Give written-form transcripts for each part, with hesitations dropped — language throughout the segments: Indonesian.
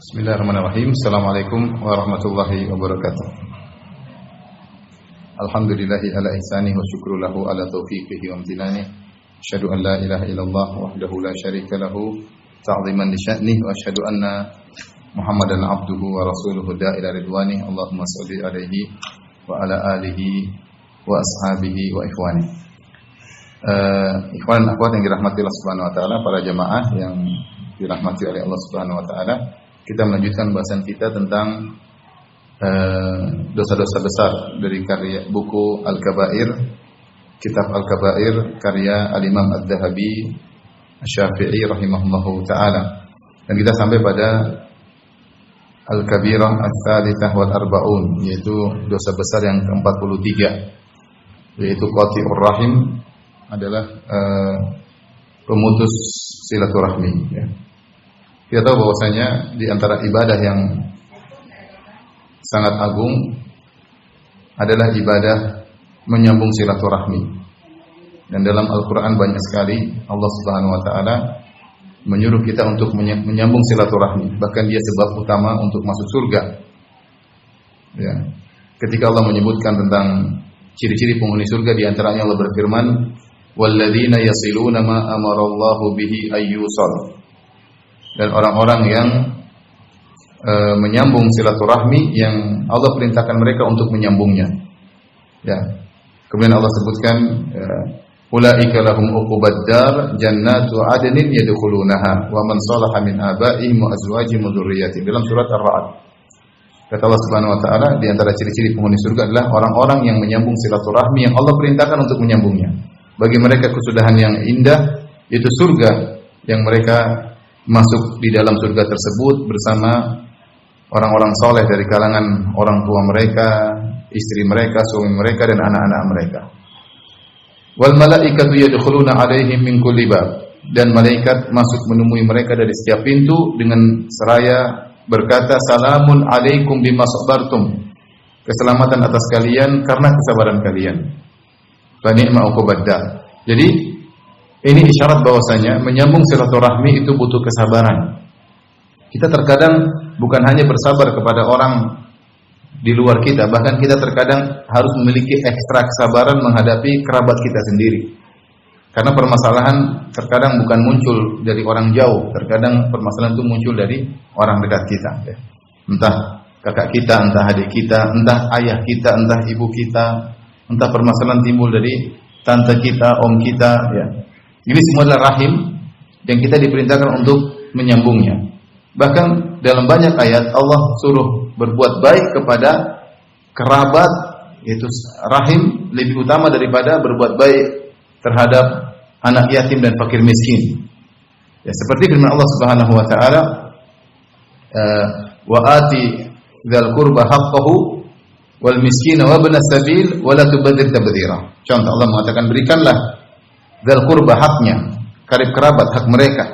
Bismillahirrahmanirrahim. Assalamualaikum warahmatullahi wabarakatuh. Alhamdulillahi ala ihsanihi wa syukru lahu ala taufiqihi wa amtinani. Asyhadu an la ilaha illallah wahdahu la syarika lahu ta'ziman li sya'nihi wa asyhadu anna Muhammadan abduhu wa rasuluhu da'ila ridwani. Allahumma shalli alaihi wa ala alihi wa ashabihi wa ikhwani. Ikhwan akhwat yang dirahmati Allah Subhanahu wa taala, para jamaah yang dirahmati oleh Allah Subhanahu wa taala. Kita melanjutkan bahasan kita tentang dosa-dosa besar dari karya buku Al-Kabair, kitab Al-Kabair karya Al-Imam Adz-Dzahabi Asy-Syafi'i rahimahullahu taala. Dan kita sampai pada Al-Kabirah Ats-Tsalitsah wal Arba'un, yaitu dosa besar yang ke-43, yaitu qati'ur rahim, adalah pemutus silaturahmi, ya. Kita tahu bahwasanya di antara ibadah yang sangat agung adalah ibadah menyambung silaturahmi. Dan dalam Al-Qur'an banyak sekali Allah Subhanahu wa taala menyuruh kita untuk menyambung silaturahmi, bahkan dia sebab utama untuk masuk surga. Ya. Ketika Allah menyebutkan tentang ciri-ciri penghuni surga, di antaranya Allah berfirman, "Walladzina yasiluna ma amarallahu bihi ayyusal." Dan orang-orang yang menyambung silaturahmi yang Allah perintahkan mereka untuk menyambungnya. Ya. Kemudian Allah sebutkan, ulaika lahum uqubad dar jannatu adnin yadkhulunaha wa man salaha min abaihim wa azwajihim wa dzurriyyatihim, dalam surat Ar-Ra'd. Kata Allah Subhanahu wa taala, di antara ciri-ciri penghuni surga adalah orang-orang yang menyambung silaturahmi yang Allah perintahkan untuk menyambungnya. Bagi mereka kesudahan yang indah, yaitu surga, yang mereka masuk di dalam surga tersebut bersama orang-orang soleh dari kalangan orang tua mereka, istri mereka, suami mereka, dan anak-anak mereka. Wal malaikatu yadkhuluna alaihim min kulli bab, dan malaikat masuk menemui mereka dari setiap pintu dengan seraya berkata, salamun alaikum bima sabartum, keselamatan atas kalian karena kesabaran kalian. Fa ni'ma uqubad dar. Jadi ini isyarat bahwasanya menyambung silaturahmi itu butuh kesabaran. Kita terkadang bukan hanya bersabar kepada orang di luar kita, bahkan kita terkadang harus memiliki ekstra kesabaran menghadapi kerabat kita sendiri. Karena permasalahan terkadang bukan muncul dari orang jauh, terkadang permasalahan itu muncul dari orang dekat kita. Entah kakak kita, entah adik kita, entah ayah kita, entah ibu kita, entah permasalahan timbul dari tante kita, om kita, ya. Ini semua adalah rahim yang kita diperintahkan untuk menyambungnya. Bahkan dalam banyak ayat Allah suruh berbuat baik kepada kerabat, yaitu rahim, lebih utama daripada berbuat baik terhadap anak yatim dan fakir miskin. Ya, seperti firman Allah Subhanahu wa taala, wa ati dzal qurba haqqahu wal miskina wa ibnas sabil wa la tubadzir tabdzira. Contoh, Allah mengatakan, berikanlah dzal qurba haknya, karib kerabat hak mereka.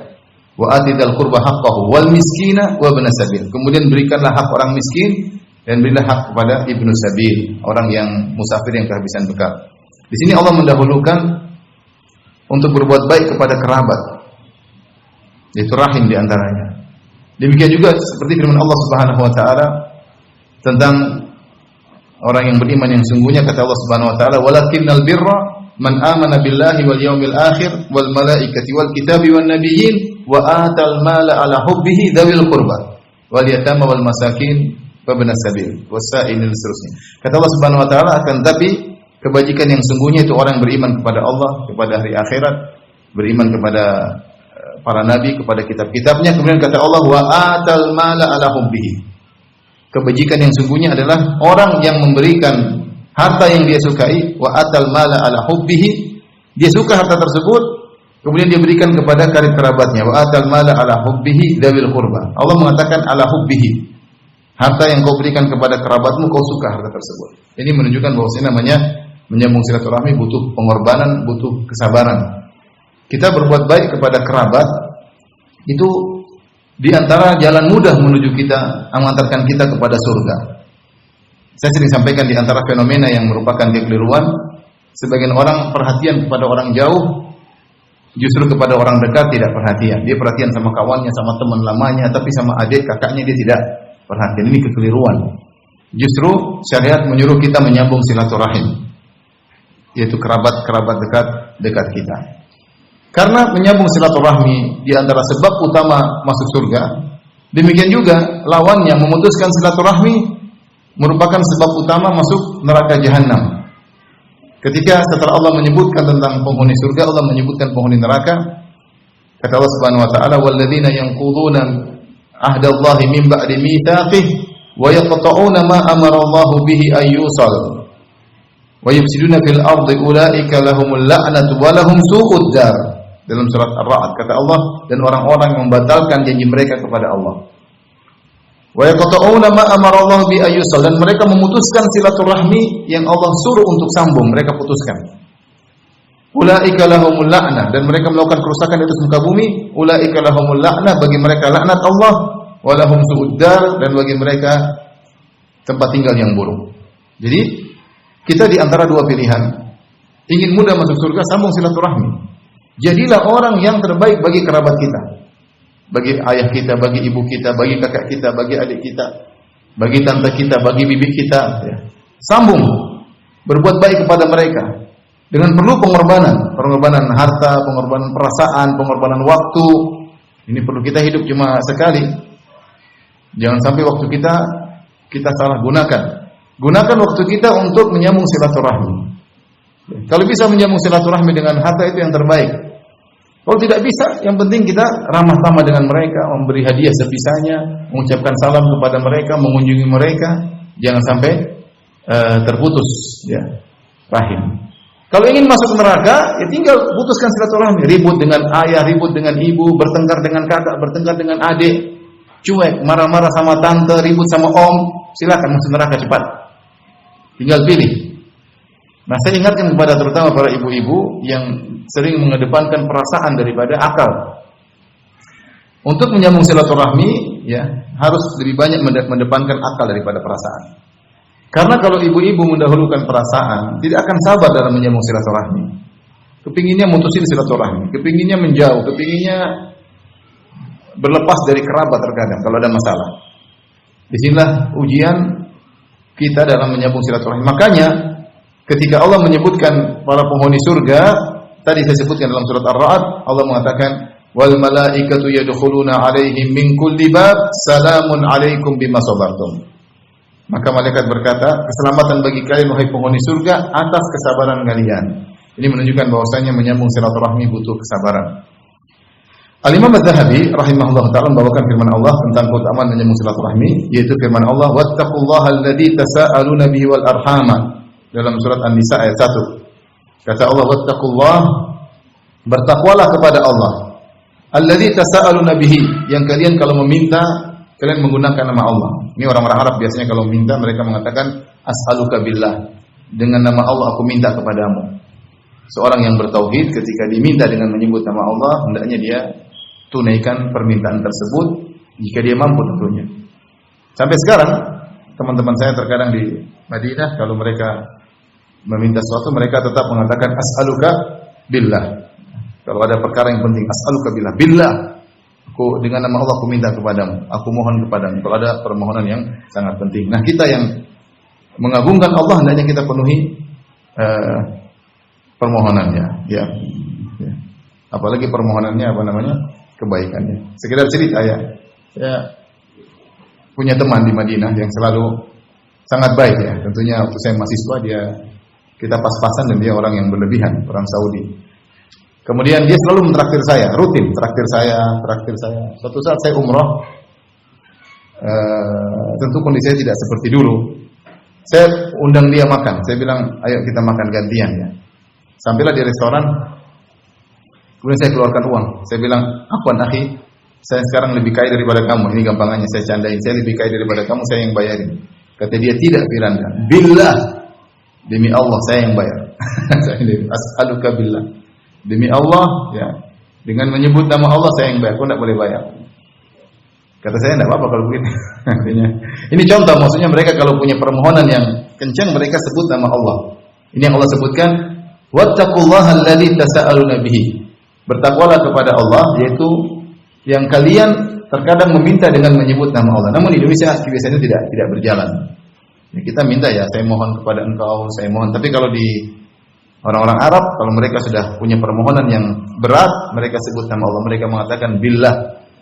Wa ati dzal qurba haqqahu wal miskina wa ibnas sabil. Kemudian berikanlah hak orang miskin dan berilah hak kepada ibnu sabil, orang yang musafir yang kehabisan bekal. Di sini Allah mendahulukan untuk berbuat baik kepada kerabat, yaitu rahim di antaranya. Demikian juga seperti firman Allah Subhanahu wa taala tentang orang yang beriman yang sungguhnya, kata Allah Subhanahu wa taala, walakinnal birra man amana billahi wal yawmil akhir wal malaikati wal kitabi wan nabiyyin wa atal mala ala hubbihi dzawil qurba wal yatama wal masakin wa ibnas sabil wasailin, seterusnya. Kata Allah Subhanahu wa taala, akan tapi kebajikan yang sungguhnya itu orang beriman kepada Allah, kepada hari akhirat, beriman kepada para nabi, kepada kitab-kitabnya. Kemudian kata Allah, wa atal mala ala hubbihi. Kebajikan yang sungguhnya adalah orang yang memberikan harta yang dia sukai, wa atal mala ala hubbihi, dia suka harta tersebut, kemudian dia berikan kepada karib kerabatnya, wa atal mala ala hubbihi dzawil qurba. Allah mengatakan ala hubbihi, harta yang kau berikan kepada kerabatmu, kau suka harta tersebut. Ini menunjukkan bahwa ini namanya menyambung silaturahmi butuh pengorbanan, butuh kesabaran. Kita berbuat baik kepada kerabat itu di antara jalan mudah menuju kita, mengantarkan kita kepada surga. Saya sering sampaikan di antara fenomena yang merupakan kekeliruan, sebagian orang perhatian kepada orang jauh, Justru kepada orang dekat tidak perhatian. Dia perhatian sama kawannya, sama teman lamanya, tapi sama adik kakaknya dia tidak perhatian. Ini kekeliruan. Justru syariat menyuruh kita menyambung silaturahim, yaitu kerabat-kerabat dekat kita. Karena menyambung silaturahmi di antara sebab utama masuk surga. Demikian juga lawannya memutuskan silaturahmi merupakan sebab utama masuk neraka jahanam. Ketika setelah Allah menyebutkan tentang penghuni surga, Allah menyebutkan penghuni neraka. Kata Allah Subhanahu wa taala, "Walladzina yanquduna ahdallahi min ba'di mitsaqihi wa yaqta'una ma amara Allah bihi ay yusal wa yufsiduna fil ardi ulaika lahumul la'natu wa lahum su'ud dar." Dalam surat Ar-Ra'd kata Allah, dan orang-orang yang membatalkan janji mereka kepada Allah. Wa yaqta'una ma amara Allah bi ayyusal, dan mereka memutuskan silaturahmi yang Allah suruh untuk sambung, mereka putuskan. Ulaika lahumul la'nah, dan mereka melakukan kerusakan di atas muka bumi. Ulaika lahumul la'nah, bagi mereka laknat Allah, wa lahum su'uddar, dan bagi mereka tempat tinggal yang buruk. Jadi kita di antara dua pilihan. Ingin mudah masuk surga, sambung silaturahmi. Jadilah orang yang terbaik bagi kerabat kita, bagi ayah kita, bagi ibu kita, bagi kakak kita, bagi adik kita, bagi tante kita, bagi bibi kita. Ya. Sambung, berbuat baik kepada mereka dengan perlu pengorbanan harta, pengorbanan perasaan, pengorbanan waktu. Ini perlu kita hidup cuma sekali. Jangan sampai waktu kita salah gunakan. Gunakan waktu kita untuk menyambung silaturahmi. Ya. Kalau bisa menyambung silaturahmi dengan harta itu yang terbaik. Kalau tidak bisa, yang penting kita ramah tamah dengan mereka, memberi hadiah sebisanya, mengucapkan salam kepada mereka, mengunjungi mereka, jangan sampai terputus ya rahim. Kalau ingin masuk neraka, ya tinggal putuskan silaturahmi. Ribut dengan ayah, ribut dengan ibu, bertengkar dengan kakak, bertengkar dengan adik, cuek, marah-marah sama tante, ribut sama om, silakan masuk neraka cepat. Tinggal pilih. Nah, saya ingatkan kepada terutama para ibu-ibu yang sering mengedepankan perasaan daripada akal. Untuk menyambung silaturahmi, ya harus lebih banyak mendepankan akal daripada perasaan. Karena kalau ibu-ibu mendahulukan perasaan, tidak akan sabar dalam menyambung silaturahmi. Kepinginnya mutusin silaturahmi, kepinginnya menjauh, kepinginnya berlepas dari kerabat terkadang kalau ada masalah. Disinilah ujian kita dalam menyambung silaturahmi. Makanya ketika Allah menyebutkan para penghuni surga, tadi saya sebutkan dalam surat Ar-Ra'd, Allah mengatakan, "Wal malaikatu yadkhuluna 'alaihim min kulli bab, salamun 'alaikum bima sabartum." Maka malaikat berkata, "Keselamatan bagi kalian wahai penghuni surga atas kesabaran kalian." Ini menunjukkan bahwasanya menyambung silaturahmi butuh kesabaran. Al-Imam Az-Zahabi rahimahullah ta'ala membawakan firman Allah tentang keutamaan menyambung silaturahmi, yaitu firman Allah, "Wattaqullaha alladzi tasaaluna bihi wal arhama." Dalam surat An-Nisa ayat 1. Kata Allah, "Wattaqullah", bertakwalah kepada Allah. Alladzi tasaaluna bihi, yang kalian kalau meminta kalian menggunakan nama Allah. Ini orang-orang Arab biasanya kalau meminta mereka mengatakan as'aluka billah. Dengan nama Allah aku minta kepadamu. Seorang yang bertauhid ketika diminta dengan menyebut nama Allah, hendaknya dia tunaikan permintaan tersebut jika dia mampu tentunya. Sampai sekarang teman-teman saya terkadang di Madinah kalau mereka meminta sesuatu mereka tetap mengatakan as'aluka billah. Kalau ada perkara yang penting as'aluka billah. Billah. Aku dengan nama Allah aku minta kepadamu. Aku mohon kepadamu. Kalau ada permohonan yang sangat penting. Nah, kita yang mengagungkan Allah hendaknya kita penuhi permohonannya, ya. Apalagi permohonannya apa namanya? Kebaikannya. Sekedar cerita ya. Saya punya teman di Madinah yang selalu sangat baik ya. Tentunya waktu saya mahasiswa kita pas-pasan dan dia orang yang berlebihan, orang Saudi. Kemudian dia selalu mentraktir saya, rutin traktir saya. Suatu saat saya umroh, tentu kondisi saya tidak seperti dulu. Saya undang dia makan. Saya bilang, ayo kita makan gantian ya. Sampailah di restoran. Kemudian saya keluarkan uang. Saya bilang, "Afwan akhi, saya sekarang lebih kaya daripada kamu." Ini gampangannya saya candain. Saya lebih kaya daripada kamu, saya yang bayarin. Kata dia, "Tidak Firanda. Billah. Demi Allah saya yang bayar." Saya as'aluka billah. Demi Allah ya. Dengan menyebut nama Allah saya yang bayar. Kau tidak boleh bayar. Kata saya, tidak apa-apa kalau begitu. Ini contoh, maksudnya mereka kalau punya permohonan yang kencang, mereka sebut nama Allah. Ini yang Allah sebutkan, "Wattaqullaha alladzi tasaaluna bihi." Bertakwalah kepada Allah, yaitu yang kalian terkadang meminta dengan menyebut nama Allah. Namun di Indonesia biasanya tidak berjalan. Ya, kita minta ya, saya mohon kepada engkau, saya mohon. Tapi kalau di orang-orang Arab, kalau mereka sudah punya permohonan yang berat, mereka sebut nama Allah. Mereka mengatakan billah,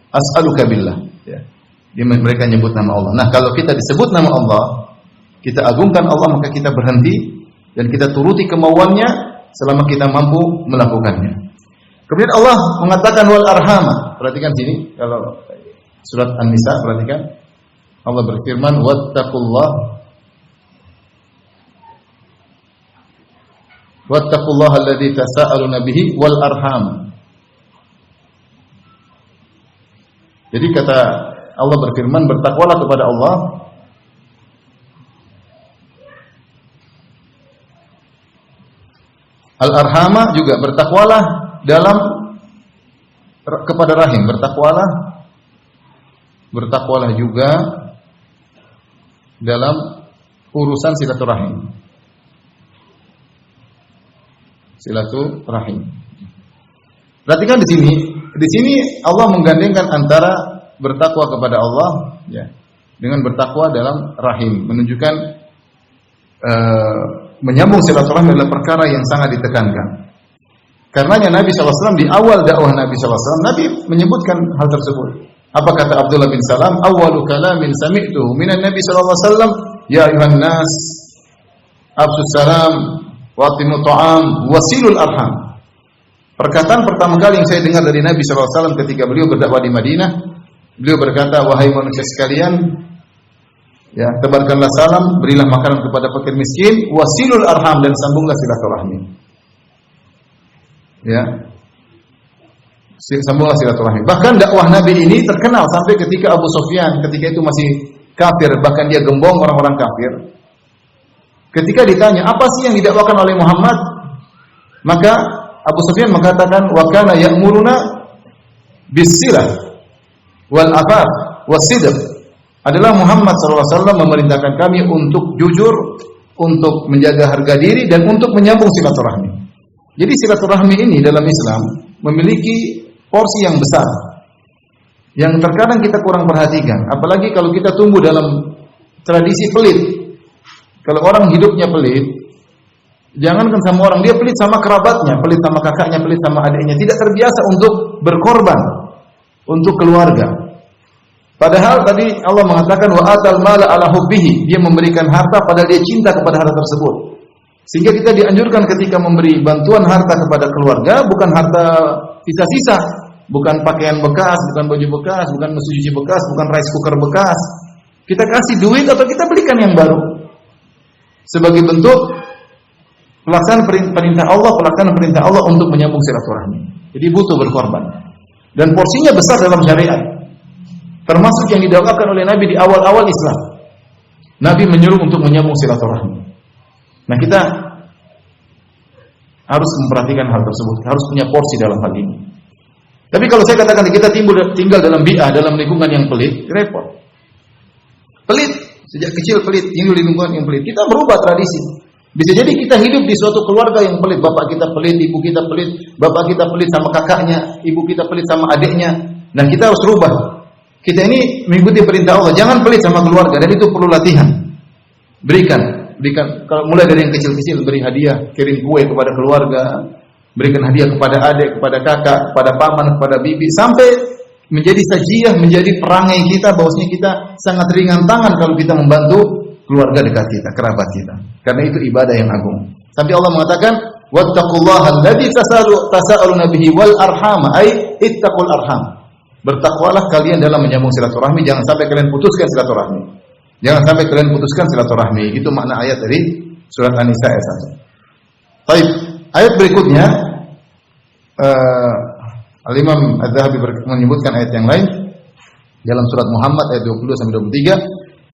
as'aluka billah. Ya. Mereka nyebut nama Allah. Nah, kalau kita disebut nama Allah, kita agungkan Allah, maka kita berhenti dan kita turuti kemauannya selama kita mampu melakukannya. Kemudian Allah mengatakan wal arhama. Perhatikan sini, kalau surat An-Nisa, perhatikan. Allah berfirman, wattaqullaha alladzi tasaaluna bihi wal arham. Jadi kata Allah berfirman, bertakwalah kepada Allah al-arhama, juga bertakwalah dalam kepada rahim, bertakwalah juga dalam urusan silaturahim. Perhatikan di sini Allah menggandengkan antara bertakwa kepada Allah ya dengan bertakwa dalam rahim, menunjukkan menyambung silaturahmi adalah perkara yang sangat ditekankan. Karenanya Nabi SAW di awal dakwah Nabi SAW, Nabi menyebutkan hal tersebut. Apa kata Abdullah bin Salam? Awwalu kalamin sami'tuhu minan Nabi SAW, ya ayuhan nas, absus salam, watimu ta'am, wasilul arham. Perkataan pertama kali yang saya dengar dari Nabi SAW ketika beliau berdakwah di Madinah, beliau berkata, wahai manusia sekalian, ya, tebarkanlah salam, berilah makanan kepada fakir miskin, wasilul arham, dan sambunglah silaturahmi. Ya, sambunglah silaturahmi. Bahkan dakwah Nabi ini terkenal sampai ketika Abu Sufyan ketika itu masih kafir, bahkan dia gembong orang-orang kafir. Ketika ditanya apa sih yang didakwakan oleh Muhammad, maka Abu Sufyan mengatakan wa kana ya'muruna bis-silah wal afaf was-sidq. Adalah Muhammad SAW memerintahkan kami untuk jujur, untuk menjaga harga diri, dan untuk menyambung silaturahmi. Jadi silaturahmi ini dalam Islam memiliki porsi yang besar, yang terkadang kita kurang perhatikan. Apalagi kalau kita tumbuh dalam tradisi pelit. Kalau orang hidupnya pelit, jangankan sama orang, dia pelit sama kerabatnya, pelit sama kakaknya, pelit sama adiknya. Tidak terbiasa untuk berkorban untuk keluarga. Padahal tadi Allah mengatakan wa atal mala ala hubbihi, dia memberikan harta padahal dia cinta kepada harta tersebut. Sehingga kita dianjurkan ketika memberi bantuan harta kepada keluarga, bukan harta sisa-sisa, bukan pakaian bekas, bukan baju bekas, bukan mesin cuci bekas, bukan rice cooker bekas. Kita kasih duit atau kita belikan yang baru. Sebagai bentuk pelaksanaan perintah Allah untuk menyambung silaturahmi. Jadi butuh berkorban. Dan porsinya besar dalam syariat. Termasuk yang didakwakan oleh Nabi di awal-awal Islam. Nabi menyuruh untuk menyambung silaturahmi. Nah, kita harus memperhatikan hal tersebut, harus punya porsi dalam hal ini. Tapi kalau saya katakan kita tinggal dalam bi'ah, dalam lingkungan yang pelit, repot. Pelit, sejak kecil pelit, tinggal di lingkungan yang pelit. Kita berubah tradisi. Bisa jadi kita hidup di suatu keluarga yang pelit, bapak kita pelit, ibu kita pelit, bapak kita pelit sama kakaknya, ibu kita pelit sama adiknya. Nah, kita harus rubah. Kita ini mengikuti perintah Allah, jangan pelit sama keluarga, dan itu perlu latihan. Berikan, kalau mulai dari yang kecil-kecil, beri hadiah, kirim kue kepada keluarga, berikan hadiah kepada adik, kepada kakak, kepada paman, kepada bibi, sampai menjadi sajiah, menjadi perangai kita, bahwasanya kita sangat ringan tangan kalau kita membantu keluarga dekat kita, kerabat kita. Karena itu ibadah yang agung. Sampai Allah mengatakan, wattaqullaha alladzi tasaaluna bihi wal arham, ay ittaqul arham. Bertakwalah kalian dalam menyambung silaturahmi, jangan sampai kalian putuskan silaturahmi. Jangan sampai kalian putuskan silaturahmi. Itu makna ayat dari surat An-Nisa ayat 1. Baik, ayat berikutnya Al-Imam Az-Zahabi menyebutkan ayat yang lain dalam surat Muhammad ayat 20 sampai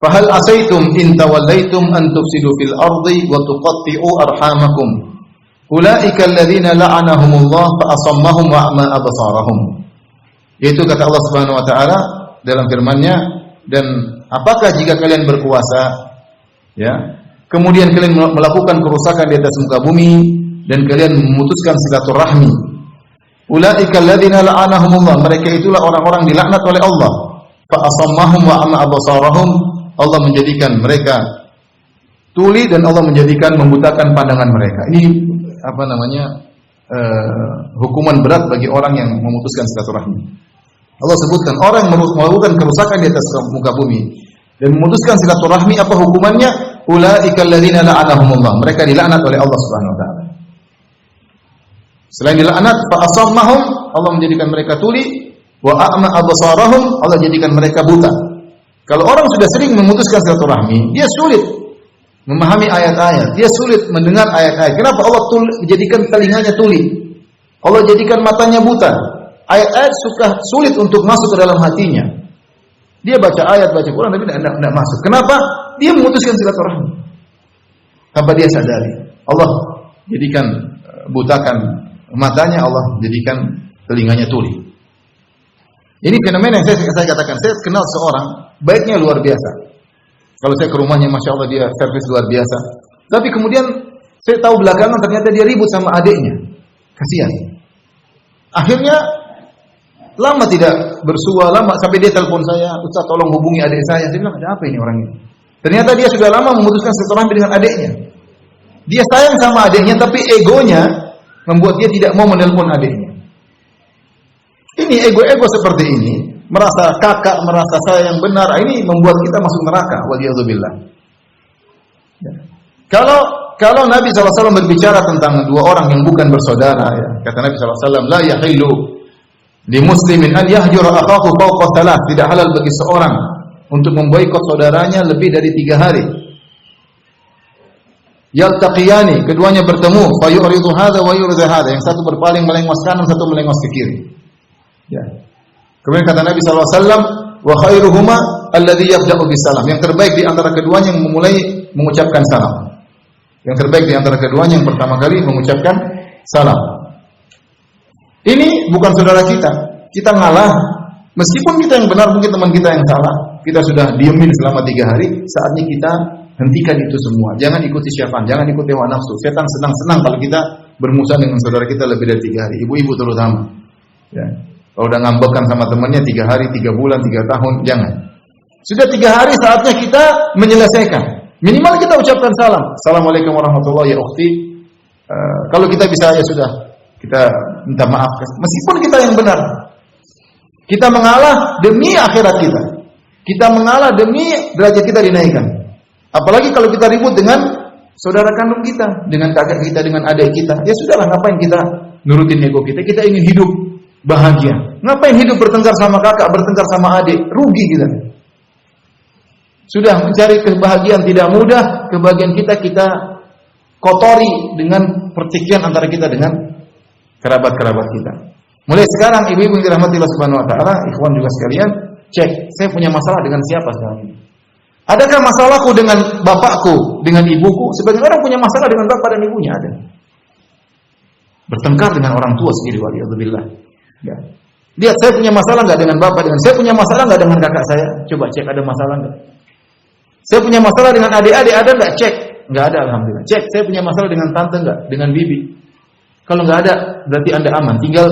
23. Fahal asaitum in tawallaitum an tufsidu fil ardi wa tuqatti'u arhamakum. Ulaika alladziina la'anahumullah fa asammahum wa a'ma absarahum. Yaitu kata Allah Subhanahu wa taala dalam firman-Nya, dan apakah jika kalian berkuasa, ya, kemudian kalian melakukan kerusakan di atas muka bumi dan kalian memutuskan silaturahmi, Ulaika alladziina la'anahumullah, mereka itulah orang-orang dilaknat oleh Allah. Fa asammahum wa ama absarahum, Allah menjadikan mereka tuli dan Allah menjadikan membutakan pandangan mereka. Ini apa namanya? Hukuman berat bagi orang yang memutuskan silaturahmi. Allah sebutkan orang yang melakukan kerusakan di atas muka bumi dan memutuskan silaturahmi, apa hukumannya? Ulaika alladziina la'anahumullah, mereka dilaknat oleh Allah Subhanahu wa taala. Selain dilaknat, fa asammahum, Allah menjadikan mereka tuli, wa a'ma absarahum, Allah jadikan mereka buta. Kalau orang sudah sering memutuskan silaturahmi, dia sulit memahami ayat-ayat, dia sulit mendengar ayat-ayat. Kenapa Allah jadikan telinganya tuli? Allah jadikan matanya buta. Ayat-ayat sulit untuk masuk ke dalam hatinya. Dia baca ayat, baca Quran, tapi tidak masuk. Kenapa? Dia memutuskan silaturahmi tanpa dia sadari. Allah jadikan butakan matanya, Allah jadikan telinganya tuli. Ini fenomena yang saya katakan. Saya kenal seorang, baiknya luar biasa. Kalau saya ke rumahnya, Masya Allah, dia servis luar biasa. Tapi kemudian saya tahu belakangan ternyata dia ribut sama adiknya. Kasihan. Akhirnya lama tidak bersua, lama sampai dia telepon saya, Ustaz tolong hubungi adik saya. Saya bilang, ada apa ini orang ini? Ternyata dia sudah lama memutuskan silaturahmi dengan adiknya. Dia sayang sama adiknya, tapi egonya membuat dia tidak mau menelpon adiknya. Ini ego-ego seperti ini, merasa kakak, merasa saya yang benar, ini membuat kita masuk neraka. Waliyadzubillah. Ya. Kalau Nabi SAW berbicara tentang dua orang yang bukan bersaudara, ya, kata Nabi SAW, la yahilu li muslimin an yahjura akhahu fawqa thalath, tidak halal bagi seorang untuk memboikot saudaranya lebih dari 3 hari. Yaltaqiyani, keduanya bertemu, fa yu'ridu hadza wa yuridu hadza, yang satu berpaling melengos kanan, satu melengos ke kiri. Ya. Kemudian kata Nabi SAW, wa khairuhuma alladhi yabda'u bisalam, yang terbaik di antara keduanya yang memulai mengucapkan salam. Yang terbaik di antara keduanya yang pertama kali mengucapkan salam. Ini bukan saudara kita. Kita ngalah, meskipun kita yang benar, mungkin teman kita yang salah. Kita sudah diemin selama 3 hari, saatnya kita hentikan itu semua. Jangan ikuti syaitan, jangan ikuti hawa nafsu. Syaitan senang-senang kalau kita bermusuhan dengan saudara kita lebih dari 3 hari. Ibu-ibu terutama. Ya. Kalau udah ngambekkan sama temannya 3 hari, 3 bulan, 3 tahun, jangan. Sudah 3 hari saatnya kita menyelesaikan. Minimal kita ucapkan salam. Assalamualaikum warahmatullahi wabarakatuh, ya ukhti. Kalau kita bisa, ya sudah. Kita minta maaf. Meskipun kita yang benar. Kita mengalah demi akhirat kita. Kita mengalah demi derajat kita dinaikkan. Apalagi kalau kita ribut dengan saudara kandung kita, dengan kakak kita, dengan adik kita. Ya sudahlah, ngapain kita nurutin ego kita? Kita ingin hidup bahagia. Ngapain hidup bertengkar sama kakak, bertengkar sama adik? Rugi kita. Sudah mencari kebahagiaan tidak mudah, kebahagiaan kita kotori dengan pertikaian antara kita dengan kerabat-kerabat kita. Mulai sekarang ibu-ibu yang dirahmati Allah Subhanahu wa taala, ikhwan juga sekalian, cek saya punya masalah dengan siapa sekarang ini. Adakah masalahku dengan bapakku, dengan ibuku? Sebagian orang punya masalah dengan bapak dan ibunya, ada. Bertengkar dengan orang tua sendiri, waliyadzubillah. Ya. Lihat, saya punya masalah enggak dengan bapak, dengan saya punya masalah enggak dengan kakak saya? Coba cek ada masalah enggak? Saya punya masalah dengan adik-adik, ada enggak? Cek. Enggak ada, alhamdulillah. Cek, saya punya masalah dengan tante enggak? Dengan bibi? Kalau enggak ada, berarti Anda aman. Tinggal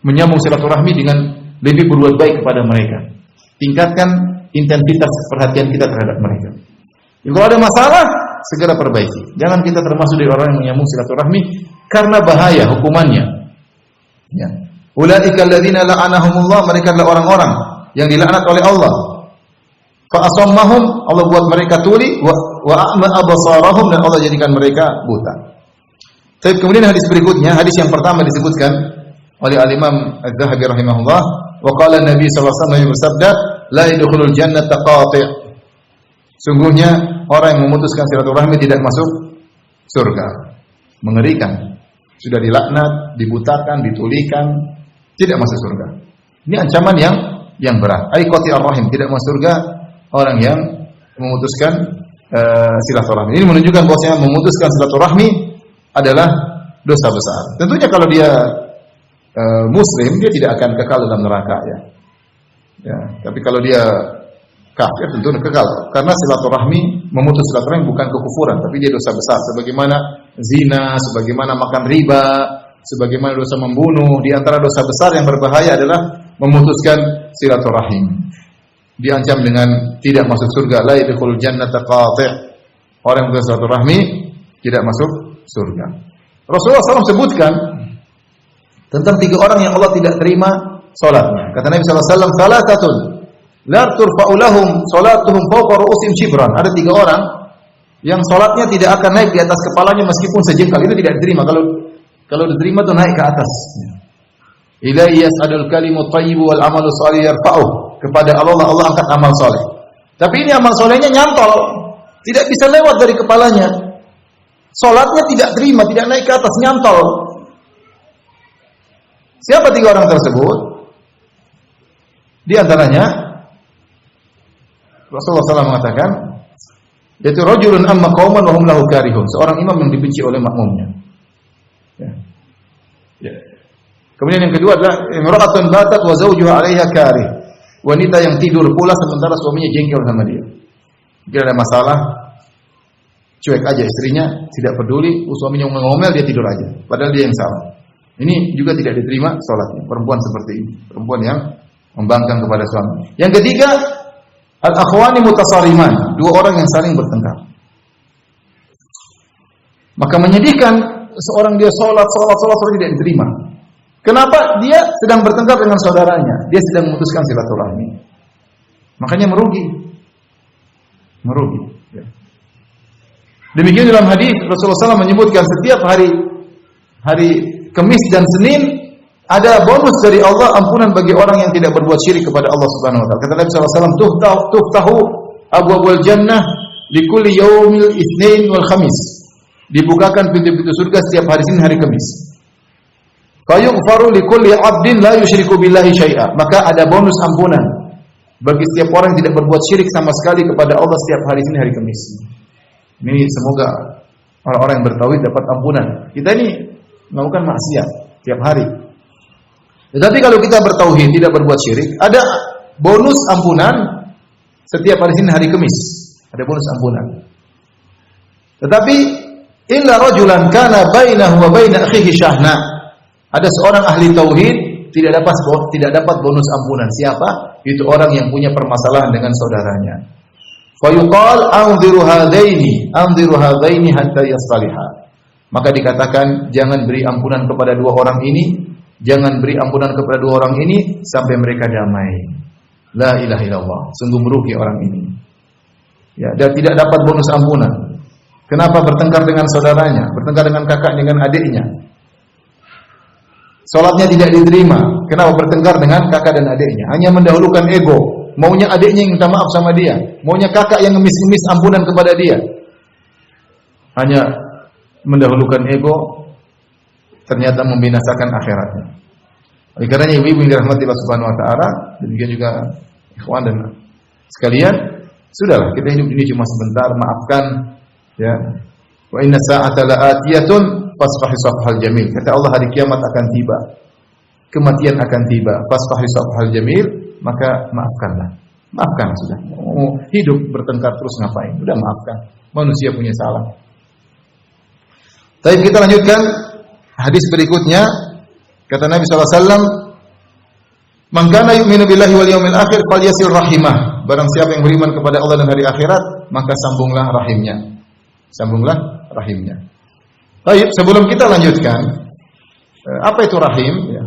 menyambung silaturahmi dengan lebih berbuat baik kepada mereka. Tingkatkan intensitas perhatian kita terhadap mereka. Kalau ada masalah, segera perbaiki. Jangan kita termasuk dari orang yang menyambung silaturahmi karena bahaya hukumannya. Ya. Ulaika alladziina la'anahumullah, mereka adalah orang-orang yang dilaknat oleh Allah. Fa asammahum, Allah buat mereka tuli, wa a'ma absarahum, dan Allah jadikan mereka buta. Tapi kemudian hadis berikutnya, hadis yang pertama disebutkan oleh al-Imam Az-Zahabi rahimahullah, wa qala Nabi sallallahu alaihi wasallam bersabda, la yadkhulul jannata qati'. Sungguhnya orang yang memutuskan silaturahmi tidak masuk surga. Mengerikan. Sudah dilaknat, dibutakan, ditulikan, tidak masuk surga. Ini ancaman yang berat. Ai qati'ar rahim, tidak masuk surga orang yang memutuskan silaturahmi. Ini menunjukkan bahwasanya memutuskan silaturahmi adalah dosa besar. Tentunya kalau dia muslim, dia tidak akan kekal dalam neraka, ya. Ya, tapi kalau dia kafir tentu kekal. Karena silaturahmi, memutus silaturahmi bukan kekufuran, tapi dia dosa besar. Sebagaimana zina, sebagaimana makan riba, sebagaimana dosa membunuh. Di antara dosa besar yang berbahaya adalah memutuskan silaturahim. Diancam dengan tidak masuk surga, la yadkhulul jannata qati'. Orang yang putus silaturahmi tidak masuk surga. Rasulullah SAW sebutkan tentang 3 orang yang Allah tidak terima salatnya. Kata Nabi SAW, "Salatatun la turfa'u lahum salatuhum fawqa ru'usim shibran." Ada 3 orang yang salatnya tidak akan naik di atas kepalanya meskipun sejengkal. Itu tidak diterima. Kalau diterima itu naik ke atas. Ilaihi yas'adul kalimut thayyibu wal amalu shalih yarfa'uh. Kepada Allah angkat amal soleh. Tapi ini amal solehnya nyantol, tidak bisa lewat dari kepalanya. Salatnya tidak terima, tidak naik ke atas, nyantol. Siapa 3 orang tersebut? Di antaranya Rasulullah SAW mengatakan, yaitu rajulun amma qauman wa hum lahu karihun, seorang imam yang dibenci oleh makmumnya. Ya. Ya. Kemudian yang kedua adalah imra'atun batat wa zawjuha 'alaiha karih. Wanita yang tidur pula sementara suaminya jengkel sama dia. Jika ada masalah, cuek aja istrinya, tidak peduli, suaminya ngomel dia tidur aja, padahal dia yang salah. Ini juga tidak diterima salatnya. Perempuan seperti ini, perempuan yang membangkang kepada suami. Yang ketiga, al-akhwani mutasariman, 2 orang yang saling bertengkar. Maka menyedihkan seorang dia salat tidak diterima. Kenapa? Dia sedang bertengkar dengan saudaranya. Dia sedang memutuskan silaturahmi. Makanya merugi. Ya. Demikian dalam hadis Rasulullah SAW menyebutkan setiap hari Kamis dan Senin ada bonus dari Allah, ampunan bagi orang yang tidak berbuat syirik kepada Allah Subhanahu wa taala. Kata Nabi SAW, "Tuftahu abwabul jannah likulli yaumil itsnain wal khamis." Dibukakan pintu-pintu surga setiap hari Senin hari Kamis. Fayughfaru likulli 'abdin la yusyriku billahi syai'a. Maka ada bonus ampunan bagi setiap orang yang tidak berbuat syirik sama sekali kepada Allah setiap hari Senin hari Kamis. Ini semoga orang-orang yang bertauhid dapat ampunan. Kita ini melakukan maksiat setiap hari. Tetapi kalau kita bertauhid tidak berbuat syirik, ada bonus ampunan setiap hari Senin hari Kamis. Ada bonus ampunan. Tetapi illa rajulan kana bainahu wa baina akhihi syahna. Ada seorang ahli tauhid tidak dapat bonus ampunan. Siapa? Itu orang yang punya permasalahan dengan saudaranya. Fa yuqal anziru hadaini hatta yastalihah. Maka dikatakan jangan beri ampunan kepada 2 orang ini, jangan beri ampunan kepada 2 orang ini sampai mereka damai. La ilaha illallah. Sungguh merugi orang ini. Ya, dan tidak dapat bonus ampunan. Kenapa? Bertengkar dengan saudaranya, bertengkar dengan kakaknya, dengan adiknya. Salatnya tidak diterima. Kenapa? Bertengkar dengan kakak dan adiknya. Hanya mendahulukan ego. Maunya adiknya yang minta maaf sama dia. Maunya kakak yang ngemis-ngemis ampunan kepada dia. Hanya mendahulukan ego, ternyata membinasakan akhiratnya. Oleh karenanya ibu-ibu yang dirahmati Allah Subhanahu wa taala, demikian juga ikhwan dan sekalian, sudahlah kita hidup ini cuma sebentar, maafkan ya. Wa inna sa'ata la'atiyatun fasfahi safhal jamil. Kata Allah, hari kiamat akan tiba. Kematian akan tiba. Fasfahi safhal jamil, maka maafkanlah. Maafkan sudah. Mau hidup bertengkar terus ngapain? Sudah maafkan. Manusia punya salah. Baik, kita lanjutkan hadis berikutnya. Kata Nabi sallallahu alaihi wasallam, "Man kana yu'minu billahi wal yawmil akhir falyasil rahimah." Barang siapa yang beriman kepada Allah dan hari akhirat, maka sambunglah rahimnya. Sambunglah rahimnya. Baik, sebelum kita lanjutkan, apa itu rahim? Ya.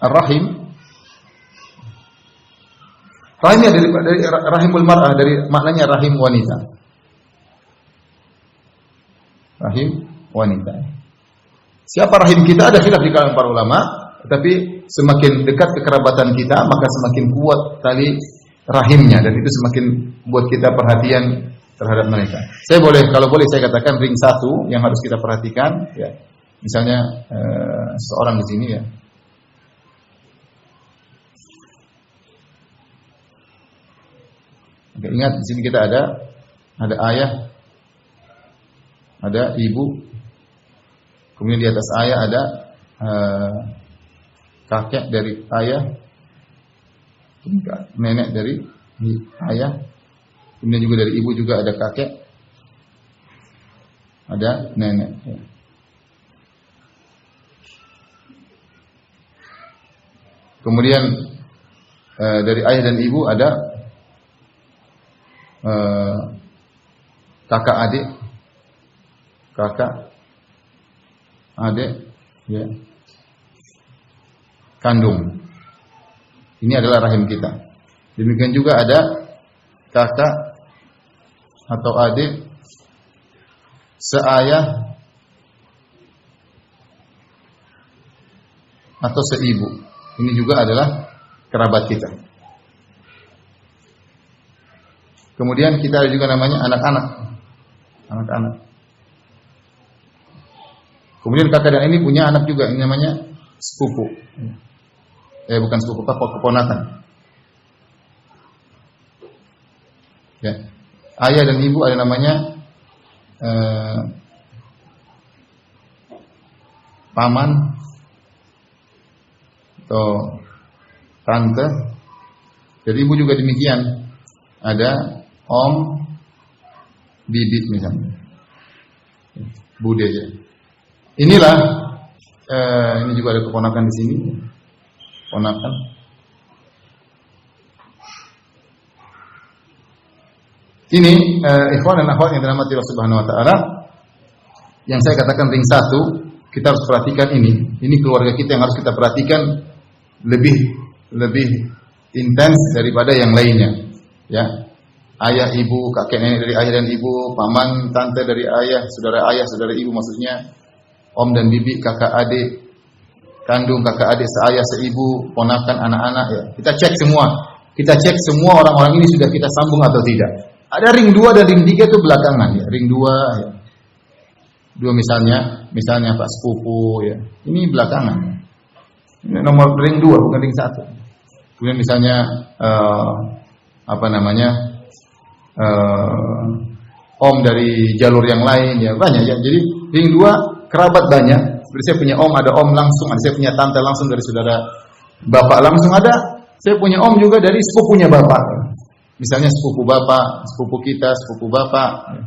Ar-rahim, rahimnya dari rahimul mar'ah, dari maknanya rahim wanita. Rahim wanita. Siapa rahim kita? Ada khilaf di kalangan para ulama, tetapi semakin dekat kekerabatan kita, maka semakin kuat tali rahimnya, dan itu semakin buat kita perhatian terhadap mereka. Kalau boleh saya katakan ring 1 yang harus kita perhatikan, ya. Misalnya seorang di sini ya. Oke, ingat di sini kita ada ayah, ada ibu, kemudian di atas ayah ada kakek dari ayah, nenek dari ayah, kemudian juga dari ibu juga ada kakek, ada nenek. Ya. Kemudian dari ayah dan ibu ada kakak adik, ya, kandung. Ini adalah rahim kita. Demikian juga ada kakak atau adik seayah atau seibu. Ini juga adalah kerabat kita. Kemudian kita ada juga namanya anak-anak. Kemudian kakak dan ini punya anak juga, ini namanya sepupu. Bukan sepupu, keponakan. Ya. Ayah dan ibu ada namanya paman atau tante. Jadi ibu juga demikian. Ada om, bibit misalnya, bude ya. Inilah ini juga ada keponakan di sini, ponakan. Ini ikhwan dan akhwat yang dirahmati Allah Subhanahu wa taala, yang saya katakan ring satu, kita harus perhatikan ini. Ini keluarga kita yang harus kita perhatikan lebih intens daripada yang lainnya. Ya. Ayah, ibu, kakek nenek dari ayah dan ibu, paman, tante dari ayah, saudara ibu maksudnya, om dan bibi, kakak adik, kandung, kakak adik, seayah, seibu, ponakan, anak-anak ya. Kita cek semua. Kita cek semua orang-orang ini sudah kita sambung atau tidak. Ada ring 2 dan ring 3 itu belakangan ya. Ring 2 ya. 2 misalnya Pak sepupu ya. Ini belakangan. Ini nomor ring 2 bukan ring 1. Kemudian misalnya om dari jalur yang lain ya, banyak ya. Jadi ring 2 kerabat banyak. Seperti saya punya om, ada om langsung, ada saya punya tante langsung dari saudara bapak langsung, ada saya punya om juga dari sepupunya bapak. Misalnya sepupu bapak, sepupu kita, sepupu bapak.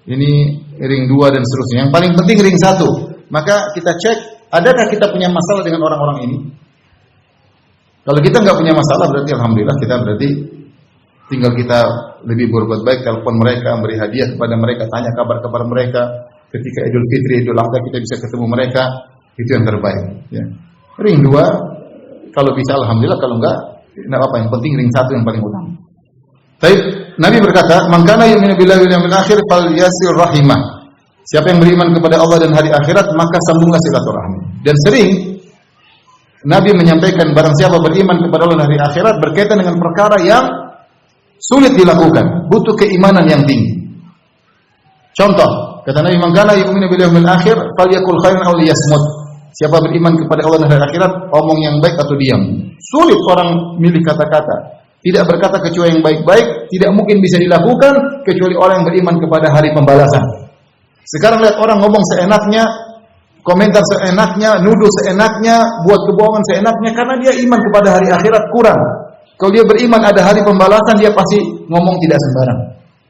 Ini ring 2 dan seterusnya. Yang paling penting ring 1. Maka kita cek, adakah kita punya masalah dengan orang-orang ini? Kalau kita nggak punya masalah, berarti alhamdulillah, kita berarti tinggal kita lebih berbuat baik, telepon mereka, beri hadiah kepada mereka, tanya kabar-kabar mereka. Ketika Idul Fitri, Idul Adha kita bisa ketemu mereka, itu yang terbaik. Ya. Ring 2, kalau bisa alhamdulillah, kalau enggak, tidak apa, yang penting ring 1 yang paling utama. Baik, Nabi berkata, "Man kana yu'minu billahi wal yawmil akhir falyasir rahimah." Siapa yang beriman kepada Allah dan hari akhirat, maka sambunglah silaturahmi. Dan sering Nabi menyampaikan barang siapa beriman kepada Allah dan hari akhirat berkaitan dengan perkara yang sulit dilakukan, butuh keimanan yang tinggi. Contoh, kata Nabi, "Man kana yu'minu billahi wal akhir falyakul khairan aw liyasmut." Siapa beriman kepada Allah dan hari akhirat, omong yang baik atau diam. Sulit orang milih kata-kata. Tidak berkata kecuali yang baik-baik, tidak mungkin bisa dilakukan kecuali orang yang beriman kepada hari pembalasan. Sekarang lihat orang ngomong seenaknya, komentar seenaknya, nuduh seenaknya, buat kebohongan seenaknya, karena dia iman kepada hari akhirat kurang. Kalau dia beriman ada hari pembalasan, dia pasti ngomong tidak sembarang.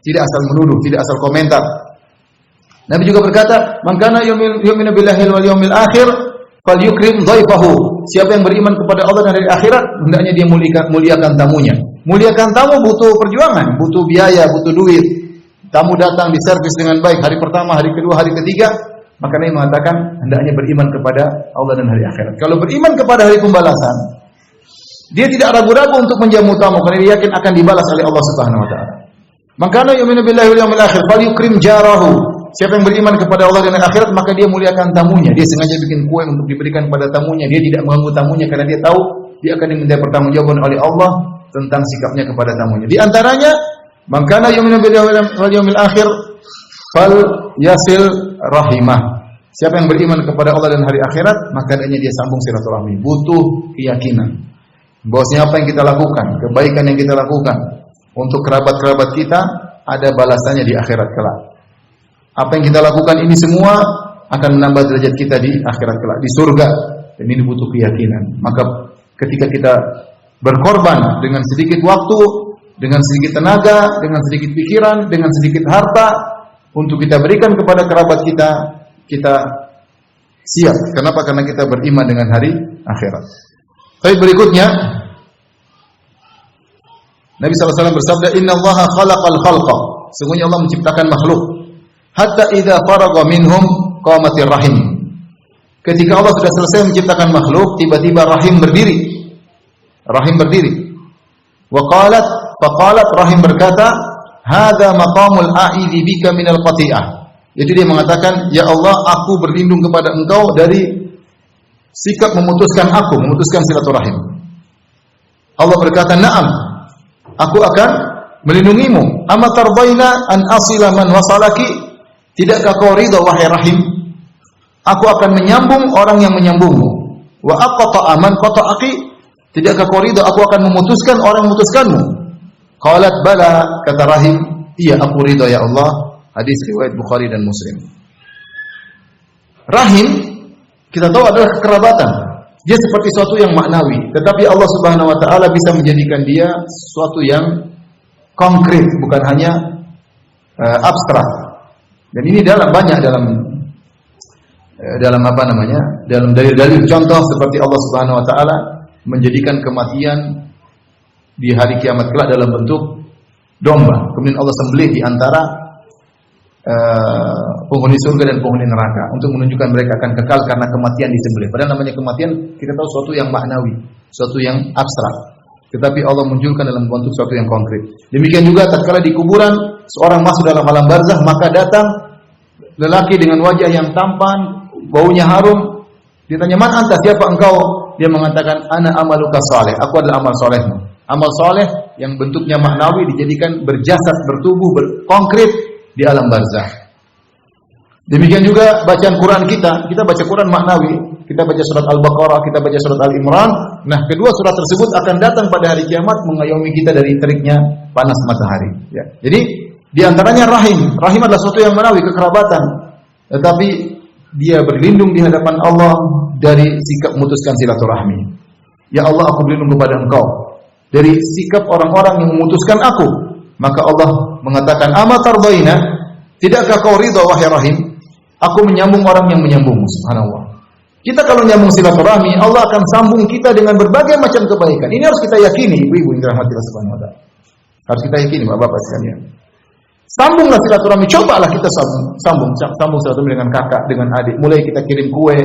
Tidak asal menuduh, tidak asal komentar. Nabi juga berkata, "Man kana yu'minu billahi wal yawmil akhir falyukrim dhaifahu." Siapa yang beriman kepada Allah dan hari akhirat, hendaknya dia muliakan tamunya. Muliakan tamu butuh perjuangan, butuh biaya, butuh duit. Tamu datang diservis dengan baik hari pertama, hari kedua, hari ketiga, maka Nabi mengatakan hendaknya beriman kepada Allah dan hari akhirat. Kalau beriman kepada hari pembalasan, dia tidak ragu-ragu untuk menjamu tamu karena dia yakin akan dibalas oleh Allah Subhanahu wa taala. Maka yu'minu billahi wal yawmil akhir falyukrim jarahu. Siapa yang beriman kepada Allah dan akhirat, maka dia muliakan tamunya. Dia sengaja bikin kue untuk diberikan kepada tamunya. Dia tidak mengganggu tamunya karena dia tahu dia akan diminta pertanggungjawaban oleh Allah tentang sikapnya kepada tamunya. Di antaranya, man kana yu'minu billahi wal yawmil akhir fal yasil rahimah. Siapa yang beriman kepada Allah dan hari akhirat, maka hendaknya dia sambung silaturahmi. Butuh keyakinan bahwasanya apa yang kita lakukan, kebaikan yang kita lakukan untuk kerabat-kerabat kita ada balasannya di akhirat kelak. Apa yang kita lakukan ini semua akan menambah derajat kita di akhirat kelak, di surga. Dan ini butuh keyakinan. Maka ketika kita berkorban dengan sedikit waktu, dengan sedikit tenaga, dengan sedikit pikiran, dengan sedikit harta, untuk kita berikan kepada kerabat kita, kita siap. Kenapa? Karena kita beriman dengan hari akhirat. Tapi berikutnya Nabi SAW bersabda, Inna Allaha khalaqal khalqa. Sesungguhnya Allah menciptakan makhluk. Hatta idza faragha minhum qamatir rahim. Ketika Allah sudah selesai menciptakan makhluk, tiba-tiba rahim berdiri. Rahim berdiri. Wa faqalat rahim berkata, hadza maqamul a'idzi bika minal qati'ah. Jadi dia mengatakan, ya Allah, aku berlindung kepada Engkau dari sikap memutuskan silaturahim. Allah berkata, na'am, aku akan melindungimu. Ama tarbaina an asila man wasalaki? Tidakkah kau ridha wahai rahim? Aku akan menyambung orang yang menyambungmu. Wa aqta man qata'aki? Tidakkah kau ridha aku akan memutuskan orang yang memutuskanmu? Qalat bala, kata rahim, iya aku ridha ya Allah. Hadis riwayat Bukhari dan Muslim. Rahim kita tahu adalah kekerabatan. Dia seperti sesuatu yang maknawi, tetapi Allah Subhanahu wa taala bisa menjadikan dia sesuatu yang konkret, bukan hanya abstrak. Dan ini banyak dalam apa namanya? Dalam dalil-dalil contoh seperti Allah Subhanahu wa taala menjadikan kematian di hari kiamat kelak dalam bentuk domba. Kemudian Allah sembelih di antara penghuni surga dan penghuni neraka untuk menunjukkan mereka akan kekal karena kematian disembelih. Padahal namanya kematian kita tahu sesuatu yang maknawi, sesuatu yang abstrak. Tetapi Allah munculkan dalam bentuk sesuatu yang konkret. Demikian juga tatkala di kuburan seorang masuk dalam alam barzakh, maka datang lelaki dengan wajah yang tampan, baunya harum. Ditanya, "Man anta? Siapa engkau?" Dia mengatakan, "Ana amaluka saleh." Aku adalah amal solehmu. Amal soleh yang bentuknya maknawi dijadikan berjasad, bertubuh, berkonkret di alam barzakh. Demikian juga bacaan Quran kita baca Quran maknawi, kita baca surat Al-Baqarah, kita baca surat Al-Imran. Nah, kedua surat tersebut akan datang pada hari kiamat mengayomi kita dari teriknya panas matahari. Ya. Jadi di antaranya rahim. Rahim adalah sesuatu yang maknawi, kekerabatan. Tetapi dia berlindung di hadapan Allah dari sikap memutuskan silaturahmi. Ya Allah, aku berlindung kepada Engkau dari sikap orang-orang yang memutuskan aku. Maka Allah mengatakan, "Amatardaina? Tidakkah kau ridha wahai rahim? Aku menyambung orang yang menyambungmu." Subhanallah. Kita kalau menyambung silaturahmi, Allah akan sambung kita dengan berbagai macam kebaikan. Ini harus kita yakini, ibu-ibu yang dirahmati Allah Subhanahu wa taala. Harus kita yakini, Bapak-bapak sekalian. Sambunglah silaturahmi, cobalah kita sambung silaturahmi dengan kakak, dengan adik. Mulai kita kirim kue,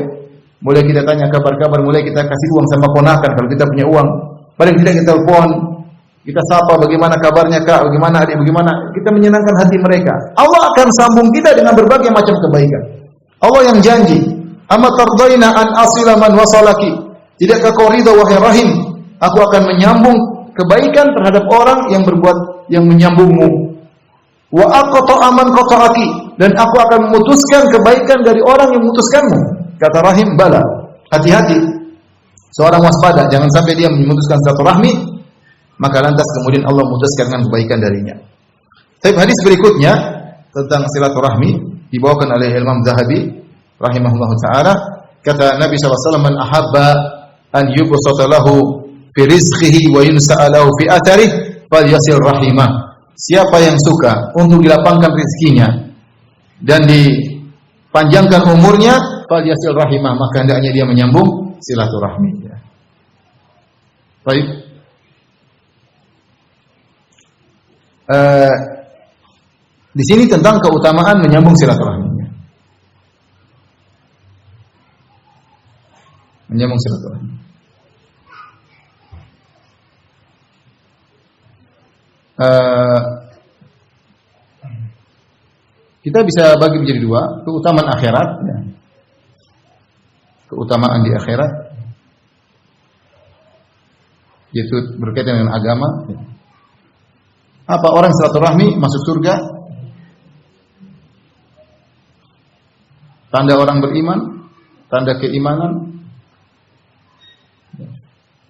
mulai kita tanya kabar-kabar, mulai kita kasih uang sama ponakan kalau kita punya uang. Paling tidak kita telepon, kita sapa bagaimana kabarnya kak, bagaimana adik, bagaimana, kita menyenangkan hati mereka. Allah akan sambung kita dengan berbagai macam kebaikan. Allah yang janji, "Amatardaina an asila man wasalaki?" Tidakkah kau ridha wahai rahim? Aku akan menyambung kebaikan terhadap orang yang menyambungmu. Wa aqta'a man qata'aki, dan aku akan memutuskan kebaikan dari orang yang memutuskanmu. Kata rahim, bala. Hati-hati. Seorang waspada, jangan sampai dia memutuskan silaturahmi, maka lantas kemudian Allah memutuskan dengan kebaikan darinya. Tapi hadis berikutnya tentang silaturahmi dibawakan oleh Imam Zahabi rahimahullah taala, kata Nabi SAW, "Man ahabba an yubsata lahu fi rizqihi wa yunsa'a lahu fi atharih falyasil rahimah." Siapa yang suka untuk dilapangkan rezekinya dan dipanjangkan umurnya, falyasil rahimah, maka hendaknya dia menyambung silaturahmi. Baik. Di sini tentang keutamaan menyambung silaturahmi. Menyambung silaturahmi. Kita bisa bagi menjadi dua, keutamaan akhirat, ya. Keutamaan di akhirat, yaitu berkaitan dengan agama. Ya. Apa orang silaturahmi masuk surga? Tanda orang beriman, tanda keimanan.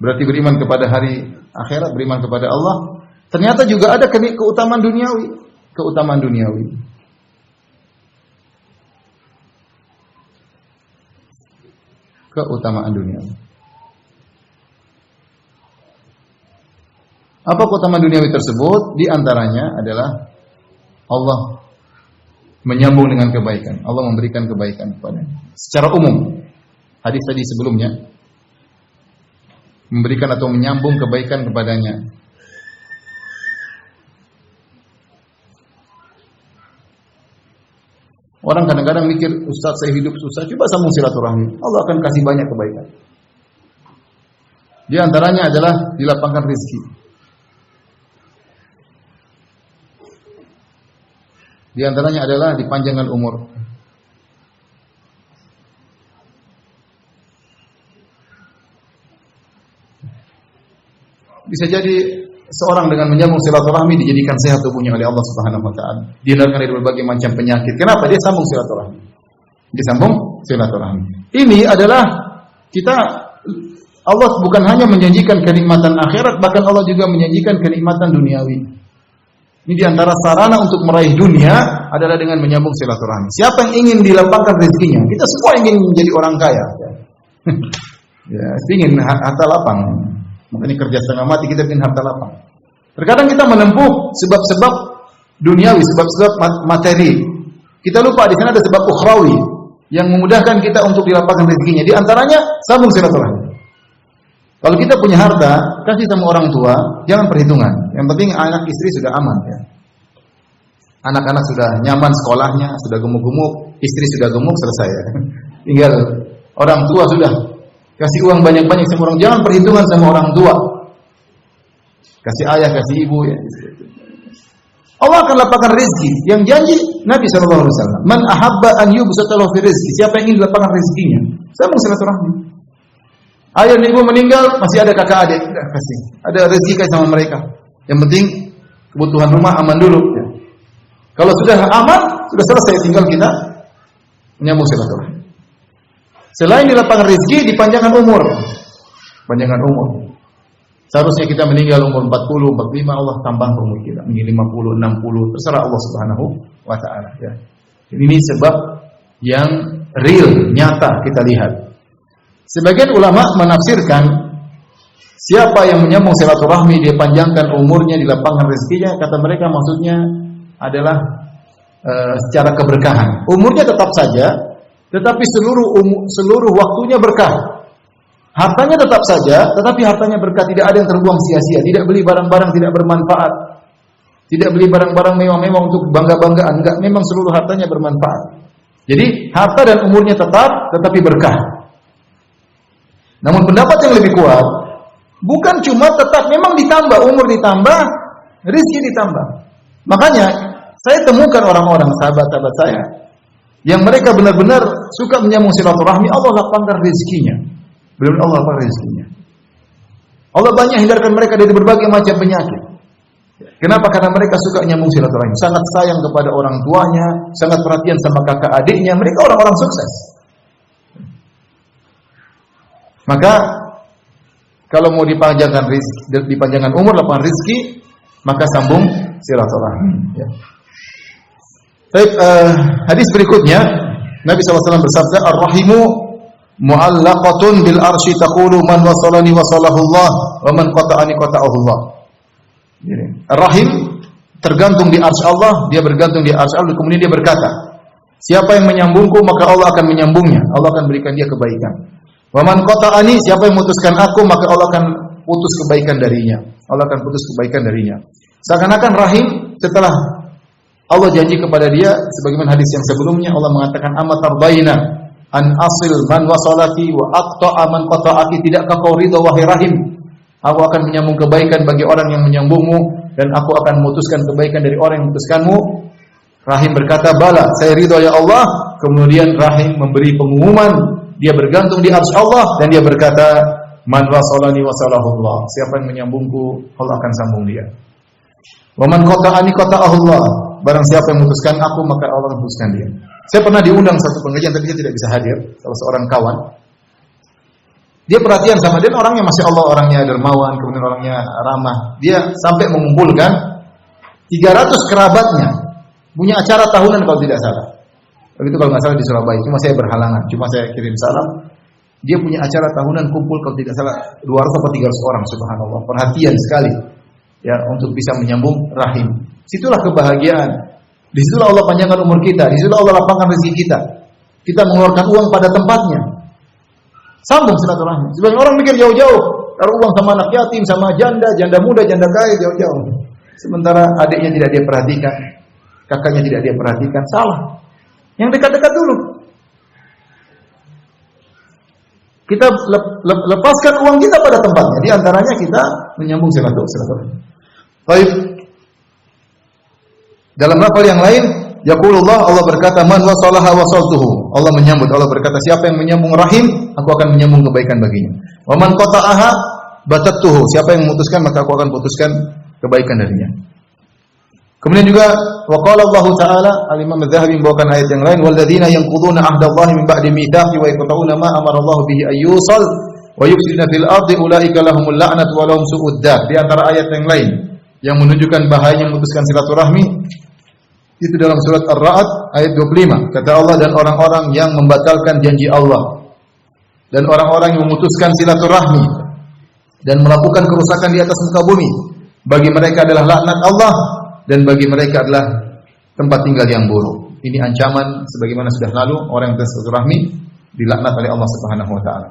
Berarti beriman kepada hari akhirat, beriman kepada Allah. Ternyata juga ada keutamaan duniawi, keutamaan duniawi. Keutamaan duniawi. Apa keutamaan duniawi tersebut? Di antaranya adalah Allah menyambung dengan kebaikan. Allah memberikan kebaikan kepadanya. Secara umum, hadis tadi sebelumnya memberikan atau menyambung kebaikan kepadanya. Orang kadang-kadang mikir, Ustaz saya hidup susah, coba sambung silaturahmi. Allah akan kasih banyak kebaikan. Di antaranya adalah dilapangkan rezeki. Di antaranya adalah dipanjangkan umur. Bisa jadi seorang dengan menyambung silaturahmi dijadikan sehat tubuhnya oleh Allah Subhanahu wa taala. Dihindarkan dari berbagai macam penyakit. Kenapa? Dia sambung silaturahmi. Disambung silaturahmi. Ini adalah Allah bukan hanya menjanjikan kenikmatan akhirat, bahkan Allah juga menjanjikan kenikmatan duniawi. Ini diantara sarana untuk meraih dunia adalah dengan menyambung silaturahmi. Siapa yang ingin dilapangkan rezekinya? Kita semua ingin menjadi orang kaya. Ya, ingin harta lapang. Makanya kerja setengah mati, kita ingin harta lapang. Terkadang kita menempuh sebab-sebab duniawi, sebab-sebab materi. Kita lupa di sana ada sebab ukhrawi yang memudahkan kita untuk dilapangkan rezekinya. Di antaranya sambung silaturahmi. Kalau kita punya harta, kasih sama orang tua, jangan perhitungan. Yang penting anak istri sudah aman ya. Anak-anak sudah nyaman sekolahnya, sudah gemuk-gemuk, istri sudah gemuk, selesai ya. Tinggal orang tua sudah kasih uang banyak-banyak sama orang, jangan perhitungan sama orang tua. Kasih ayah, kasih ibu ya. Allah akan lapangkan rezeki. Yang janji Nabi SAW, "Man ahabba an yubsata lahu fi rizqi." Siapa yang ingin dilapangkan rezekinya, sambung silaturahmi. Ayah dan ibu meninggal, masih ada kakak adik, kasih. Ada rezeki sama mereka. Yang penting kebutuhan rumah aman dulu. Ya. Kalau sudah aman, sudah selesai, tinggal kita menyambung silaturahmi. Selain dilapangkan rezeki, dipanjangkan umur. Panjangkan umur. Seharusnya kita meninggal umur 40, 45, Allah tambah umur kita menjadi 50, 60, terserah Allah Subhanahu wa taala ya. Ini sebab yang real, nyata kita lihat. Sebagian ulama menafsirkan siapa yang menyambung silaturahmi, dia panjangkan umurnya, dilapangkan rezekinya, kata mereka maksudnya adalah secara keberkahan. Umurnya tetap saja, tetapi seluruh waktunya berkah. Hartanya tetap saja, tetapi hartanya berkah, tidak ada yang terbuang sia-sia, tidak beli barang-barang tidak bermanfaat. Tidak beli barang-barang mewah-mewah untuk bangga-banggaan, enggak, memang seluruh hartanya bermanfaat. Jadi harta dan umurnya tetap, tetapi berkah. Namun pendapat yang lebih kuat, bukan cuma tetap, memang ditambah, umur ditambah, rezeki ditambah. Makanya saya temukan orang-orang sahabat-sahabat saya yang mereka benar-benar suka menyambung silaturahmi, Allah lapangkan rezekinya. Belum Allah lapangkan rezekinya. Allah banyak hindarkan mereka dari berbagai macam penyakit. Kenapa? Karena mereka suka menyambung silaturahmi, sangat sayang kepada orang tuanya, sangat perhatian sama kakak adiknya. Mereka orang-orang sukses. Maka kalau mau dipanjangkan rezeki, dipanjangkan umur, lapangkan rezeki, maka sambung silaturahmi. Ya. Baik, hadis berikutnya Nabi SAW bersabda, "Ar-rahimu mu'allaqatun bil arsy taqulu man wasalani wasalahu Allah wa man qata'ani qata'ahu Allah." Jadi, Ar-Rahim tergantung di arsy Allah, dia bergantung di arsy Allah, kemudian dia berkata, siapa yang menyambungku maka Allah akan menyambungnya, Allah akan berikan dia kebaikan. Wa man qata'ani, siapa yang memutuskan aku maka Allah akan putus kebaikan darinya. Allah akan putus kebaikan darinya. Seakan-akan rahim setelah Allah janji kepada dia, sebagaimana hadis yang sebelumnya Allah mengatakan, "Amatardaina an asil man wasalati wa aqta'a man qata'aki." Tidakkah kau ridha wahai rahim? Aku akan menyambung kebaikan bagi orang yang menyambungmu, dan aku akan memutuskan kebaikan dari orang yang memutuskanmu. Rahim berkata, "Bala, saya ridha ya Allah." Kemudian rahim memberi pengumuman, dia bergantung di arsy Allah, dan dia berkata, "Man wasalani wasalahu Allah." Siapa yang menyambungku, Allah akan sambung dia. "Wa man qata'ani qata'ahu Allah." Barang siapa yang memutuskan aku, maka Allah akan memutuskan dia. Saya pernah diundang satu pengajian, tapi saya tidak bisa hadir. Salah seorang kawan, dia perhatian sama dia, orangnya masya Allah, orangnya dermawan, kemudian orangnya ramah. Dia sampai mengumpulkan 300 kerabatnya, punya acara tahunan kalau tidak salah. Begitu kalau nggak salah di Surabaya. Cuma saya berhalangan, cuma saya kirim salam. Dia punya acara tahunan kumpul kalau tidak salah 200 atau 300 orang, subhanallah. Perhatian sekali ya untuk bisa menyambung rahim. Situlah kebahagiaan. Di situlah Allah panjangkan umur kita, di situlah Allah lapangkan rezeki kita. Kita mengeluarkan uang pada tempatnya. Sambung silaturahmi. Sebagian orang mikir jauh-jauh, taruh uang sama anak yatim, sama janda, janda muda, janda kaya, jauh-jauh. Sementara adiknya tidak dia perhatikan, kakaknya tidak dia perhatikan, salah. Yang dekat-dekat dulu. Kita lepaskan uang kita pada tempatnya. Di antaranya kita menyambung silaturahmi. Baik. Dalam lafal yang lain, yaqulullah, Allah berkata, man wasalaha wasaltuhu. Allah menyambut, Allah berkata, siapa yang menyambung rahim, aku akan menyambung kebaikan baginya. Wa man qata'aha batattuhu. Siapa yang memutuskan, maka aku akan putuskan kebaikan darinya. Kemudian juga waqala Allah Ta'ala, Al-Imam Az-Zahabi membawakan ayat yang lain, walladzina yanquduna 'ahdallahi min ba'di mitsaqi wa yaqta'una ma amara Allah bihi ayyusal wa yufsiduna fil ardi ulaika lahumul la'natu wa lahum su'ud dar. Di antara ayat yang lain yang menunjukkan bahayanya memutuskan silaturahmi itu dalam surat Ar-Ra'd ayat 25. Kata Allah, dan orang-orang yang membatalkan janji Allah dan orang-orang yang memutuskan silaturahmi dan melakukan kerusakan di atas muka bumi, bagi mereka adalah laknat Allah dan bagi mereka adalah tempat tinggal yang buruk. Ini ancaman sebagaimana sudah lalu, orang yang bersilaturahmi dilaknat oleh Allah Subhanahu wa taala.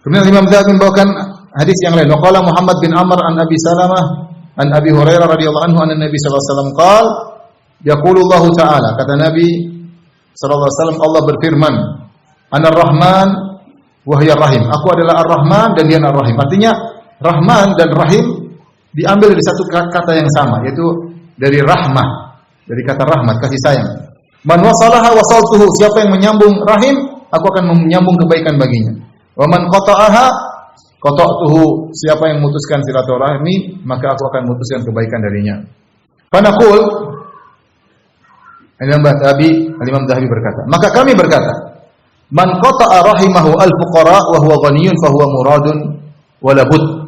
Kemudian Imam Zahabi membawakan hadis yang lain. Waqala Muhammad bin Amr an Abi Salamah an Abi Hurairah radhiyallahu anhu anna Nabi sallallahu alaihi wasallam qala yaqulu Allah taala, kata Nabi sallallahu alaihi wasallam, Allah berfirman, Anar Rahman wa hiya Rahim. Aku adalah Ar-Rahman dan dia Ar-Rahim. Artinya Rahman dan Rahim diambil dari satu kata yang sama, yaitu dari rahmah, dari kata rahmat, kasih sayang. Man wasalaha wasaltuhu. Siapa yang menyambung rahim, aku akan menyambung kebaikan baginya. Wa man qata'aha qata'tuhu. Siapa yang memutuskan silaturahmi, maka aku akan memutuskan kebaikan darinya. Fanaqul, Al-Imam Zahabi berkata, maka kami berkata, man qata'a rahimahu al-fuqara wa huwa ghaniyun fa huwa muradun wa labud.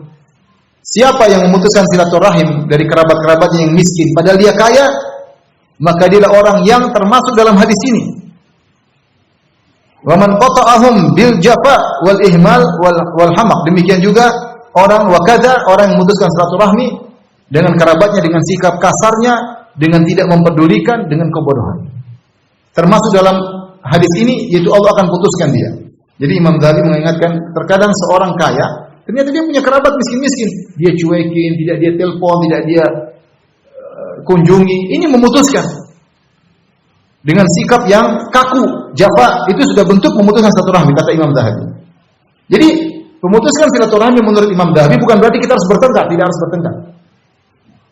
Siapa yang memutuskan silaturahim dari kerabat-kerabatnya yang miskin padahal dia kaya, maka dialah orang yang termasuk dalam hadis ini. Wa man qata'ahum bil jafa wal ihmal wal hamaq. Demikian juga orang wakada, orang yang memutuskan silaturahmi dengan kerabatnya dengan sikap kasarnya, dengan tidak mempedulikan, dengan kebodohan. Termasuk dalam hadis ini, yaitu Allah akan putuskan dia. Jadi Imam Zahabi mengingatkan, terkadang seorang kaya ternyata dia punya kerabat miskin-miskin, dia cuekin, tidak dia telepon, tidak dia kunjungi. Ini memutuskan dengan sikap yang kaku, jafa, itu sudah bentuk memutuskan silaturahmi, kata Imam Zahabi. Jadi memutuskan silaturahmi menurut Imam Zahabi bukan berarti kita harus bertengkar, tidak harus bertengkar.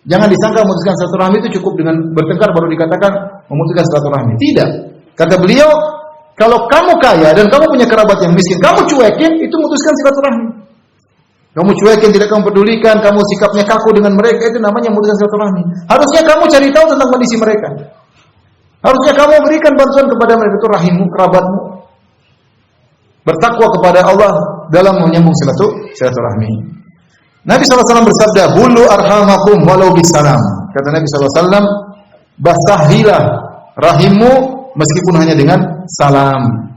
Jangan disangka memutuskan silaturahmi itu cukup dengan bertengkar baru dikatakan memutuskan silaturahmi. Tidak. Kata beliau, kalau kamu kaya dan kamu punya kerabat yang miskin, kamu cuekin, itu memutuskan silaturahmi. Kamu cuekin, tidak kamu pedulikan, kamu sikapnya kaku dengan mereka, itu namanya memutuskan silaturahmi. Harusnya kamu cari tahu tentang kondisi mereka. Harusnya kamu berikan bantuan kepada mereka, itu rahimmu, kerabatmu. Bertakwa kepada Allah dalam menyambung silaturahmi. Nabi SAW bersabda, "Bulu arhamakum walau bisalam." Kata Nabi SAW, basahilah rahimmu meskipun hanya dengan salam.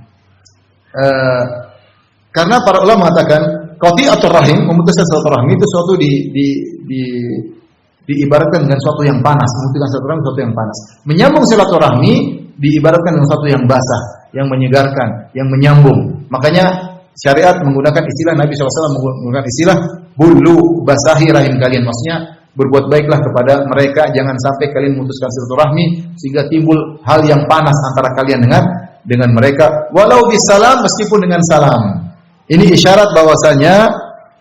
Karena para ulama mengatakan, qati'atur rahim, memutuskan silaturahmi itu suatu diibaratkan dengan suatu yang panas, memutuskan silaturahmi suatu yang panas. Menyambung silaturahmi diibaratkan dengan suatu yang basah, yang menyegarkan, yang menyambung. Makanya syariat menggunakan istilah, Nabi SAW menggunakan istilah bulu, basahi rahim kalian. Maksudnya berbuat baiklah kepada mereka, jangan sampai kalian memutuskan silaturahmi sehingga timbul hal yang panas antara kalian dengan mereka. Walau bisalam, meskipun dengan salam. Ini isyarat bahwasanya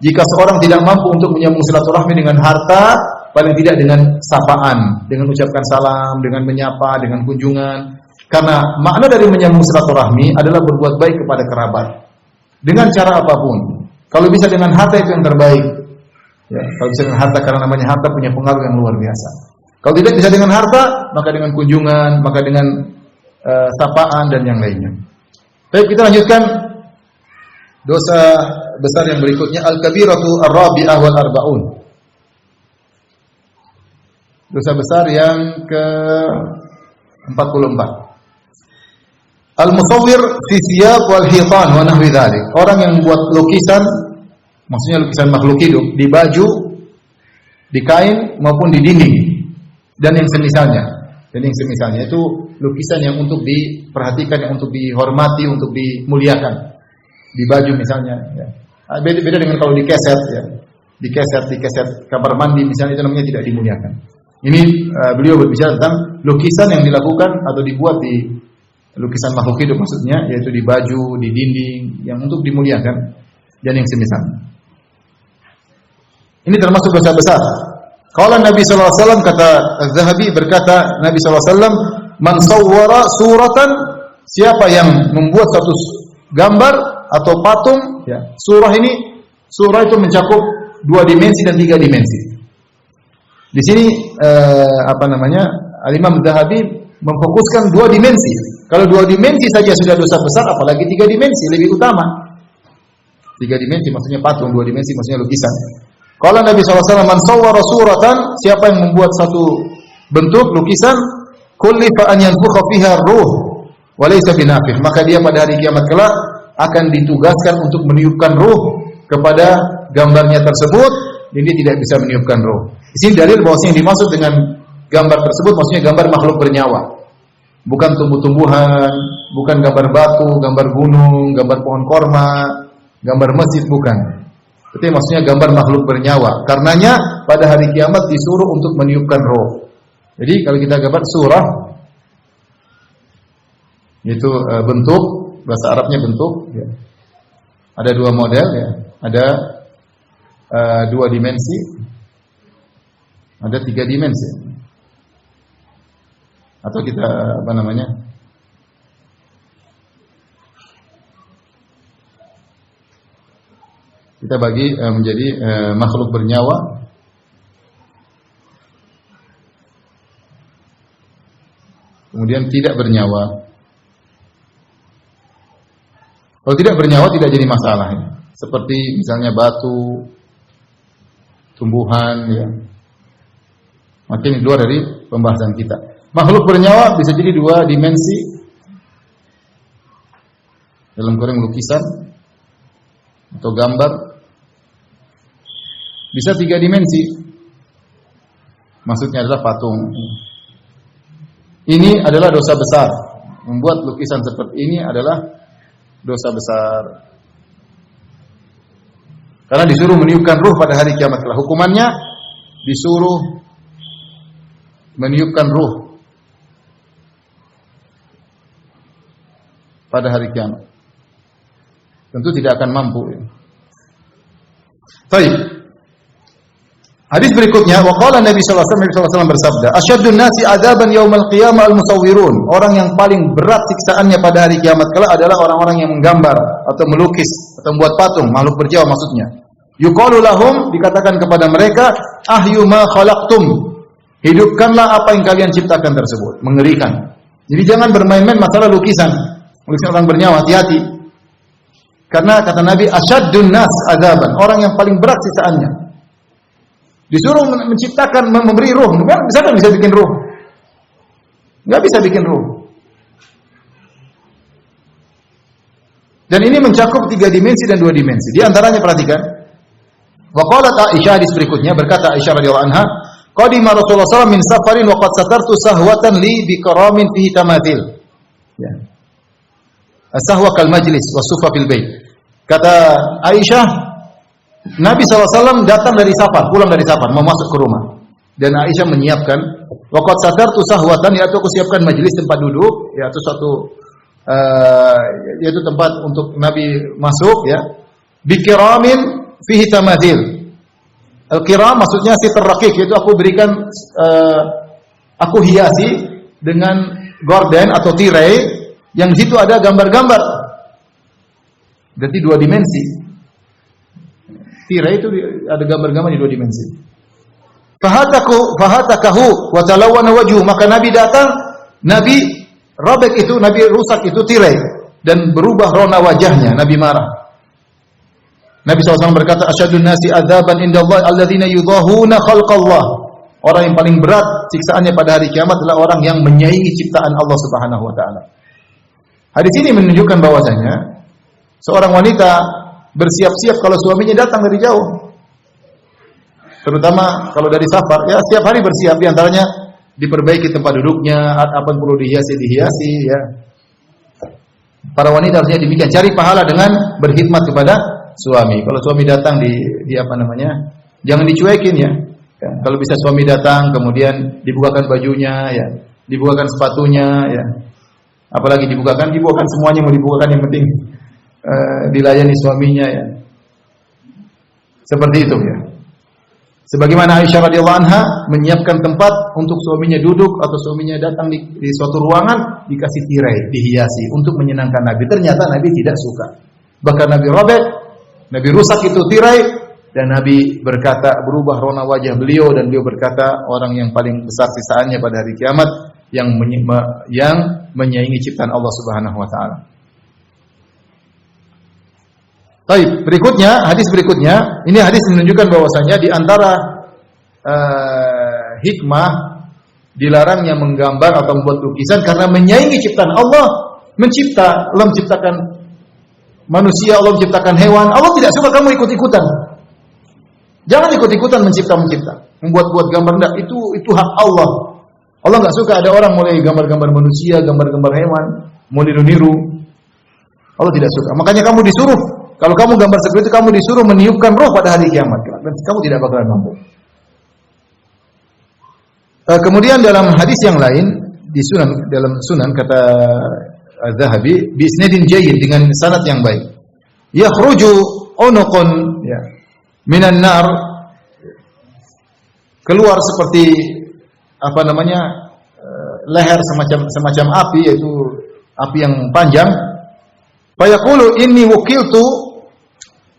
jika seorang tidak mampu untuk menyambung silaturahmi dengan harta, paling tidak dengan sapaan, dengan ucapkan salam, dengan menyapa, dengan kunjungan. Karena makna dari menyambung silaturahmi adalah berbuat baik kepada kerabat dengan cara apapun. Kalau bisa dengan harta itu yang terbaik. Ya, kalau bisa dengan harta, karena namanya harta punya pengaruh yang luar biasa. Kalau tidak bisa dengan harta, maka dengan kunjungan, maka dengan sapaan dan yang lainnya. Baik, kita lanjutkan. Dosa besar yang berikutnya, al-kabiratu ar-rabi'ah wal arba'un. Dosa besar yang ke-44. Al-musawwir fi thiyab wal hitan wa nahwi dzalik. Orang yang membuat lukisan, maksudnya lukisan makhluk hidup di baju, di kain maupun di dinding. dan yang semisalnya. Dan yang semisalnya itu lukisan yang untuk diperhatikan, yang untuk dihormati, untuk dimuliakan. Di baju misalnya, ya. Beda dengan kalau dikeset, ya. Dikeset kamar mandi misalnya, itu namanya tidak dimuliakan. Ini beliau berbicara tentang lukisan yang dilakukan atau dibuat di lukisan makhluk hidup maksudnya, yaitu di baju, di dinding, yang untuk dimuliakan dan yang semisalnya. Ini termasuk dosa besar. Qala Nabi sallallahu alaihi wasallam, kata Az-Zahabi berkata Nabi sallallahu alaihi wasallam, man sawwara suratan, siapa yang membuat satu gambar atau patung, ya. Surah itu mencakup 2 dimensi dan 3 dimensi. Di sini Al-Imam Az-Zahabi memfokuskan 2 dimensi. Kalau 2 dimensi saja sudah dosa besar, apalagi 3 dimensi lebih utama. 3 dimensi maksudnya patung, 2 dimensi maksudnya lukisan. Kalau Nabi SAW, man sawwara suratan, siapa yang membuat satu bentuk lukisan, kullifa an yanfukha fiha ruh wa laysa binafikh, maka dia pada hari kiamat kelak akan ditugaskan untuk meniupkan ruh kepada gambarnya tersebut, dan dia tidak bisa meniupkan ruh. Di sini dalil bahwa yang dimaksud dengan gambar tersebut maksudnya gambar makhluk bernyawa. Bukan tumbuh-tumbuhan, bukan gambar batu, gambar gunung, gambar pohon korma, gambar masjid, bukan. Itu maksudnya gambar makhluk bernyawa. Karenanya pada hari kiamat disuruh untuk meniupkan roh. Jadi kalau kita gambar surah, itu bentuk, bahasa Arabnya bentuk. Ya. Ada 2 model, ya. Ada 2 dimensi, ada 3 dimensi. Atau kita kita bagi menjadi makhluk bernyawa, kemudian tidak bernyawa. Kalau tidak bernyawa tidak jadi masalah, ya. Seperti misalnya batu, tumbuhan, ya. Makin keluar dari pembahasan kita. Makhluk bernyawa bisa jadi 2 dimensi, dalam kurung lukisan atau gambar. Bisa 3 dimensi, maksudnya adalah patung. Ini adalah dosa besar. Membuat lukisan seperti ini adalah dosa besar. Karena disuruh meniupkan ruh pada hari kiamat. Hukumannya disuruh meniupkan ruh pada hari kiamat. Tentu tidak akan mampu, ya. Baik. Hadis berikutnya, waqala Nabi sallallahu alaihi wasallam bersabda, "Asyaddun nasi adzaban yaumal qiyamah al-musawwirun." Orang yang paling berat siksaannya pada hari kiamat kelak adalah orang-orang yang menggambar atau melukis atau membuat patung, makhluk bernyawa maksudnya. Yuqalu lahum, dikatakan kepada mereka, "Ahyu ma khalaqtum." Hidupkanlah apa yang kalian ciptakan tersebut. Mengerikan. Jadi jangan bermain-main masalah lukisan. Lukisan orang bernyawa, hati-hati. Karena kata Nabi, "Asyaddun nas adzaban." Orang yang paling berat siksaannya. Disuruh menciptakan, memberi ruh. Bisa bikin ruh? Nggak bisa bikin ruh. Dan ini mencakup 3 dimensi dan 2 dimensi. Di antaranya perhatikan. Wa qalat Aisyah, hadis berikutnya berkata Aisyah radhiyallahu anha, qadima Rasulullah SAW min safarin wa qad satartu sahwatan li bi karamin fihi tamathil. Ya. As-sahwa kal majlis wa sufa fil bait. Kata Aisyah, Nabi SAW datang dari safar, pulang dari safar, mau masuk ke rumah. Dan Aisyah menyiapkan, waqad satartu sahwatan, yaitu aku siapkan majelis tempat duduk, yaitu yaitu tempat untuk Nabi masuk, ya. Bikiramin fihi tamathil. Al-kiram maksudnya sitar raqiq, yaitu aku berikan, aku hiasi dengan gorden atau tirai yang di situ ada gambar-gambar. Berarti 2 dimensi. Tirai itu ada gambar-gambar di 2 dimensi. Fahatakahu wa talawwana wajhu, maka Nabi datang, Nabi robek itu, Nabi rusak itu tirai dan berubah rona wajahnya, Nabi marah. Nabi SAW berkata, "Asyadun nasi adzaban indallahi alladzina yudahuna khalqallah." Orang yang paling berat siksaannya pada hari kiamat adalah orang yang menyaingi ciptaan Allah Subhanahu wa taala. Hadis ini menunjukkan bahwasanya seorang wanita bersiap-siap kalau suaminya datang dari jauh. Terutama kalau dari safar, ya setiap hari bersiap. Di antaranya diperbaiki tempat duduknya, apa yang perlu dihiasi ya. Para wanita harusnya demikian, cari pahala dengan berkhidmat kepada suami. Kalau suami datang di apa namanya? Jangan dicuekin ya. Ya, kalau bisa suami datang kemudian dibukakan bajunya ya, dibukakan sepatunya ya. Apalagi dibukakan semuanya mau dibukakan, yang penting dilayani suaminya ya. Seperti itu ya. Sebagaimana Aisyah radhiyallahu anha menyiapkan tempat untuk suaminya duduk atau suaminya datang di suatu ruangan, dikasih tirai, dihiasi untuk menyenangkan Nabi. Ternyata Nabi tidak suka. Bahkan Nabi robek, Nabi rusak itu tirai, dan Nabi berkata, berubah rona wajah beliau, dan beliau berkata, orang yang paling besar sisaannya pada hari kiamat yang menyaingi ciptaan Allah Subhanahu wa taala. Baik, hadis berikutnya, ini hadis menunjukkan bahwasanya di antara hikmah dilarangnya menggambar atau membuat lukisan karena menyaingi ciptaan Allah. Allah menciptakan manusia, Allah menciptakan hewan. Allah tidak suka kamu ikut-ikutan. Jangan ikut-ikutan mencipta, membuat-buat gambar, enggak, itu hak Allah. Allah enggak suka ada orang mulai gambar-gambar manusia, gambar-gambar hewan, mau niru-niru. Allah tidak suka. Makanya kamu disuruh, kalau kamu gambar seperti itu, kamu disuruh meniupkan roh pada hari kiamat. Kamu tidak bakalan mampu. Kemudian dalam hadis yang lain dalam sunan kata Az-Zahabi, bi isnadin jayyid, dengan sanad yang baik. Yakhruju unuqun ya minan nar, keluar seperti apa namanya leher semacam api, yaitu api yang panjang. Fa yaqulu inni wukiltu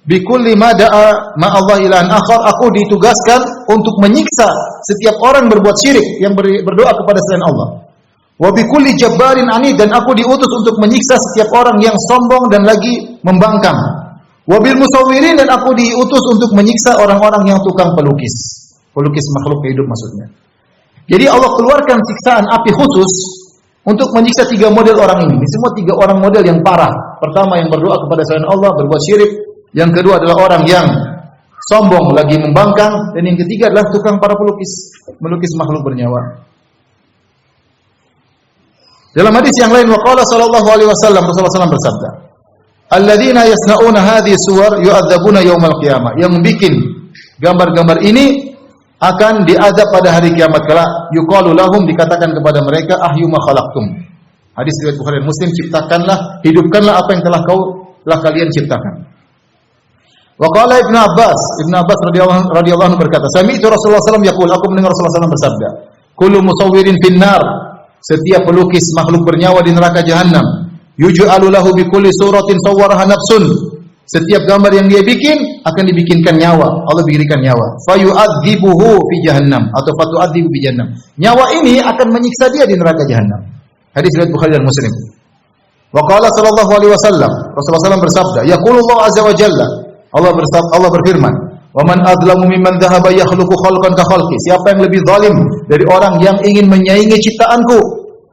bikulli ma da'a ma Allah ilahan akhar, aku ditugaskan untuk menyiksa setiap orang berbuat syirik yang berdoa kepada selain Allah. Wa bikulli jabbarin anid, dan aku diutus untuk menyiksa setiap orang yang sombong dan lagi membangkang. Wa bil musawwirin, dan aku diutus untuk menyiksa orang-orang yang tukang pelukis makhluk hidup maksudnya. Jadi Allah keluarkan siksaan api khusus untuk menyiksa 3 model orang ini. Ini semua 3 orang model yang parah. Pertama, yang berdoa kepada selain Allah, berbuat syirik. Yang kedua adalah orang yang sombong lagi membangkang, dan yang ketiga adalah tukang para melukis makhluk bernyawa. Dalam hadis yang lain, waqala sallallahu alaihi wasallam, Rasulullah SAW bersabda, "Alladzina yasna'una hadhihi suwar yu'adzabuna yaumal qiyamah." Yang bikin gambar-gambar ini akan diazab pada hari kiamat kala. Yuqalu lahum, dikatakan kepada mereka, ahyu ma khalaqtum. Hadis riwayat Bukhari dan Muslim, hidupkanlah apa yang telah kalian ciptakan. Wa qala Ibnu Abbas radhiyallahu anhu berkata, sami'tu Rasulullah SAW yaqul, aku mendengar Rasulullah SAW bersabda, kullu musawwirin finnar, setiap pelukis makhluk bernyawa di neraka jahanam, yuj'alu lahu bi kulli suratin sawwaraha nafsun, setiap gambar yang dia bikin akan dibikinkan nyawa, Allah berikan nyawa. Fayu'adzibuhu fi jahannam, atau fatu'adzibu fi jahannam. Nyawa ini akan menyiksa dia di neraka jahanam. Hadis riwayat Bukhari dan Muslim. Wa qala sallallahu alaihi wasallam, Rasulullah SAW bersabda, yaqulullahu azza wa jalla, Allah berfirman, wa man adlamu mimman dhahaba yakhluqu khalqan ka khalqi, siapa yang lebih zalim dari orang yang ingin menyaingi ciptaanku.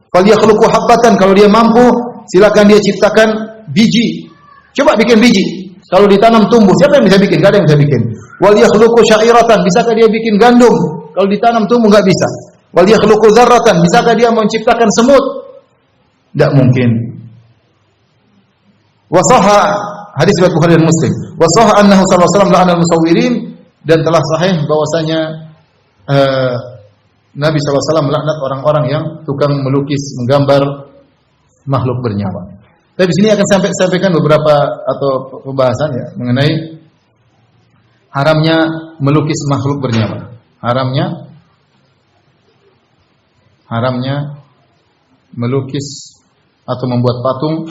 Fal yakhluqu habbatan, kalau dia mampu silakan dia ciptakan biji. Coba bikin biji. Kalau ditanam tumbuh, siapa yang bisa bikin? Enggak ada yang bisa bikin. Wal yakhluqu sya'iratan, bisakah dia bikin gandum? Kalau ditanam tumbuh enggak bisa. Wal yakhluqu dzarratan, bisakah dia menciptakan semut? Enggak mungkin. Wa sahha, hadis riwayat Bukhari dan Muslim. Wa sahha annahu sallallahu alaihi wasallam la'ana al-musawwirin, dan telah sahih bahwasanya Nabi sallallahu alaihi wasallam melaknat orang-orang yang tukang melukis, menggambar makhluk bernyawa. Tapi di sini akan sampaikan beberapa atau pembahasan ya mengenai haramnya melukis makhluk bernyawa. Haramnya melukis atau membuat patung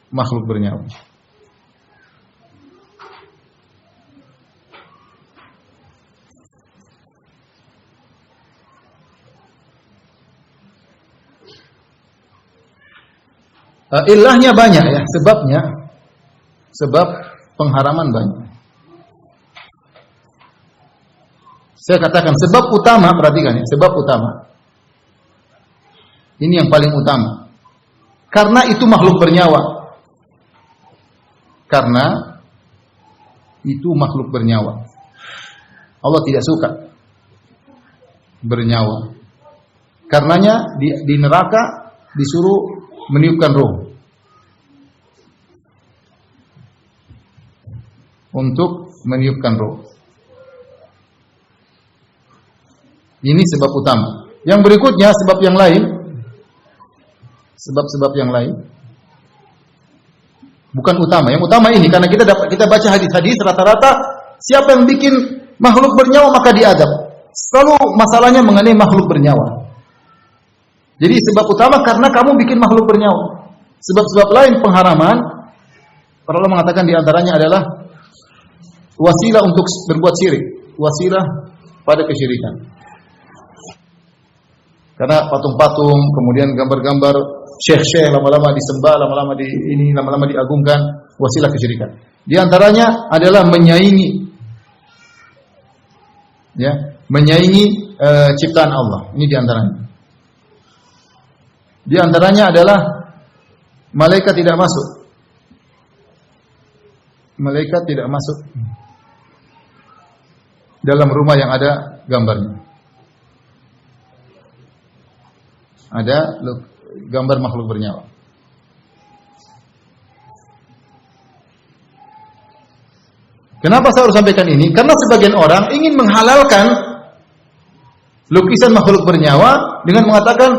makhluk bernyawa. Ilahnya banyak ya, sebab pengharaman banyak. Saya katakan sebab utama, perhatikan ya, sebab utama. Ini yang paling utama. Karena itu makhluk bernyawa. Allah tidak suka bernyawa. Karenanya di neraka disuruh meniupkan ruh untuk meniupkan ruh. Ini sebab utama. Yang berikutnya sebab yang lain, sebab-sebab yang lain bukan utama. Yang utama ini karena kita baca hadis-hadis rata-rata siapa yang bikin makhluk bernyawa maka diadab. Selalu masalahnya mengenai makhluk bernyawa. Jadi sebab utama karena kamu bikin makhluk bernyawa. Sebab-sebab lain pengharaman para ulama mengatakan di antaranya adalah wasilah untuk berbuat syirik, wasilah pada kesyirikan. Karena patung-patung, kemudian gambar-gambar syekh-syekh lama-lama disembah, lama-lama lama-lama diagungkan, wasilah kesyirikan. Di antaranya adalah menyaingi ciptaan Allah. Ini di antaranya. Di antaranya adalah malaikat tidak masuk. Malaikat tidak masuk dalam rumah yang ada gambarnya. Ada gambar makhluk bernyawa. Kenapa saya harus sampaikan ini? Karena sebagian orang ingin menghalalkan lukisan makhluk bernyawa dengan mengatakan,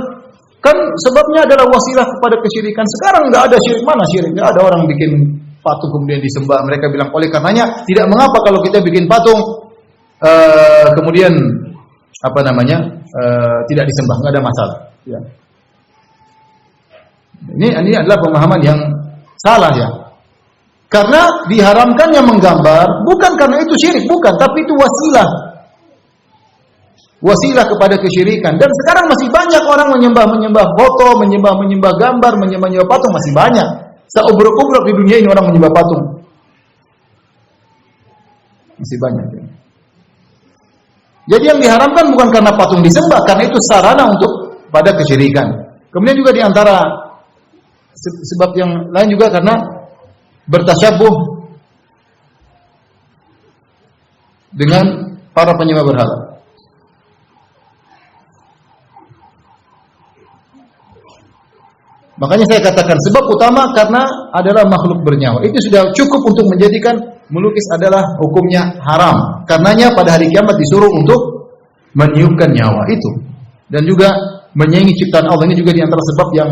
kan sebabnya adalah wasilah kepada kesyirikan. Sekarang nggak ada syirik, mana syirik? Nggak ada orang bikin patung kemudian disembah. Mereka bilang oleh karenanya tidak mengapa kalau kita bikin patung kemudian tidak disembah, nggak ada masalah. Ya. Ini adalah pemahaman yang salah ya. Karena diharamkannya menggambar bukan karena itu syirik, bukan, tapi itu wasilah. Wasilah kepada kesyirikan. Dan sekarang masih banyak orang menyembah foto, menyembah gambar, menyembah patung, masih banyak. Seubruk-ubruk di dunia ini orang menyembah patung. Masih banyak ya. Jadi yang diharamkan bukan karena patung disembah, karena itu sarana untuk pada kesyirikan. Kemudian juga di antara sebab yang lain juga karena bertasyabuh dengan para penyembah berhala. Makanya saya katakan sebab utama karena adalah makhluk bernyawa. Itu sudah cukup untuk menjadikan melukis adalah hukumnya haram. Karenanya pada hari kiamat disuruh untuk meniupkan nyawa itu. Dan juga menyaingi ciptaan Allah, ini juga di antara sebab yang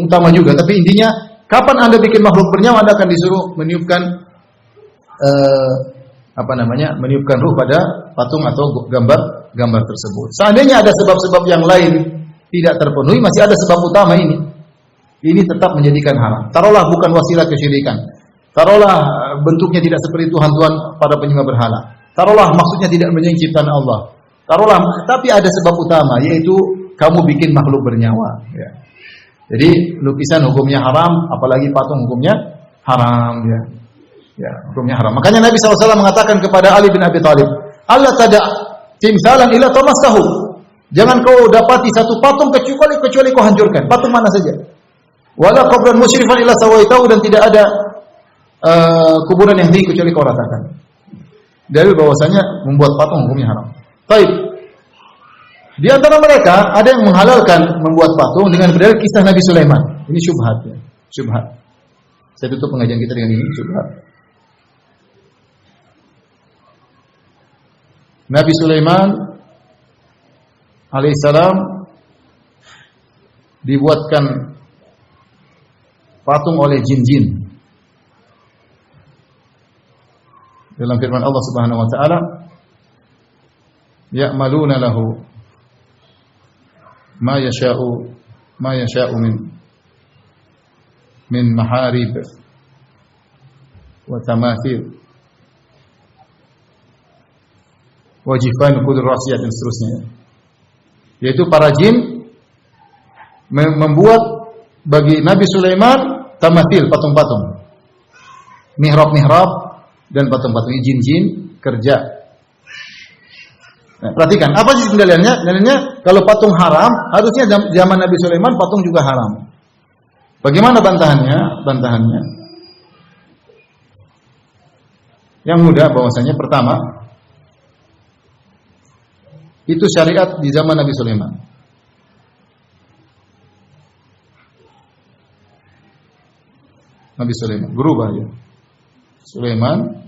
utama juga. Tapi intinya, kapan Anda bikin makhluk bernyawa, Anda akan disuruh meniupkan meniupkan ruh pada patung atau gambar tersebut. Seandainya ada sebab-sebab yang lain tidak terpenuhi, masih ada sebab utama ini. Ini tetap menjadikan haram. Taruhlah bukan wasilah kesyirikan. Taruhlah bentuknya tidak seperti Tuhan-Tuhan pada penyembah berhala. Taruhlah maksudnya tidak menyaingi ciptaan Allah. Taruhlah, tapi ada sebab utama, yaitu kamu bikin makhluk bernyawa. Ya. Jadi lukisan hukumnya haram, apalagi patung hukumnya haram. Ya, hukumnya haram. Makanya Nabi SAW mengatakan kepada Ali bin Abi Thalib, Allah tada timsalan ila tamassahu. Jangan kau dapati satu patung kecuali kau hancurkan. Patung mana saja. Wala qabran musyrifan ila sawaitahu, dan tidak ada kuburan yang tinggi kecuali kau ratakan. Dalil bahwasanya membuat patung hukumnya haram. Baik. Di antara mereka ada yang menghalalkan membuat patung dengan berdalil kisah Nabi Sulaiman. Ini syubhat ya. Syubhat. Saya tutup pengajian kita dengan ini, syubhat. Nabi Sulaiman alaihissalam dibuatkan patung oleh jin-jin. Dalam firman Allah Subhanahu wa taala, ya'maluna lahu ma yasha'u min maharib wa tamathil wa jifan qudur rasiyat dan seterusnya. Yaitu para jin membuat bagi Nabi Sulaiman tamathil, patung-patung, mihrab-mihrab dan patung-patung. Jin-jin kerja. Nah, perhatikan, apa sih dalilnya? Dalilnya kalau patung haram, harusnya zaman Nabi Sulaiman patung juga haram. Bagaimana bantahannya? Bantahannya yang mudah, bahwasanya pertama, itu syariat di zaman Nabi Sulaiman. Nabi Sulaiman. Berubah ya. Sulaiman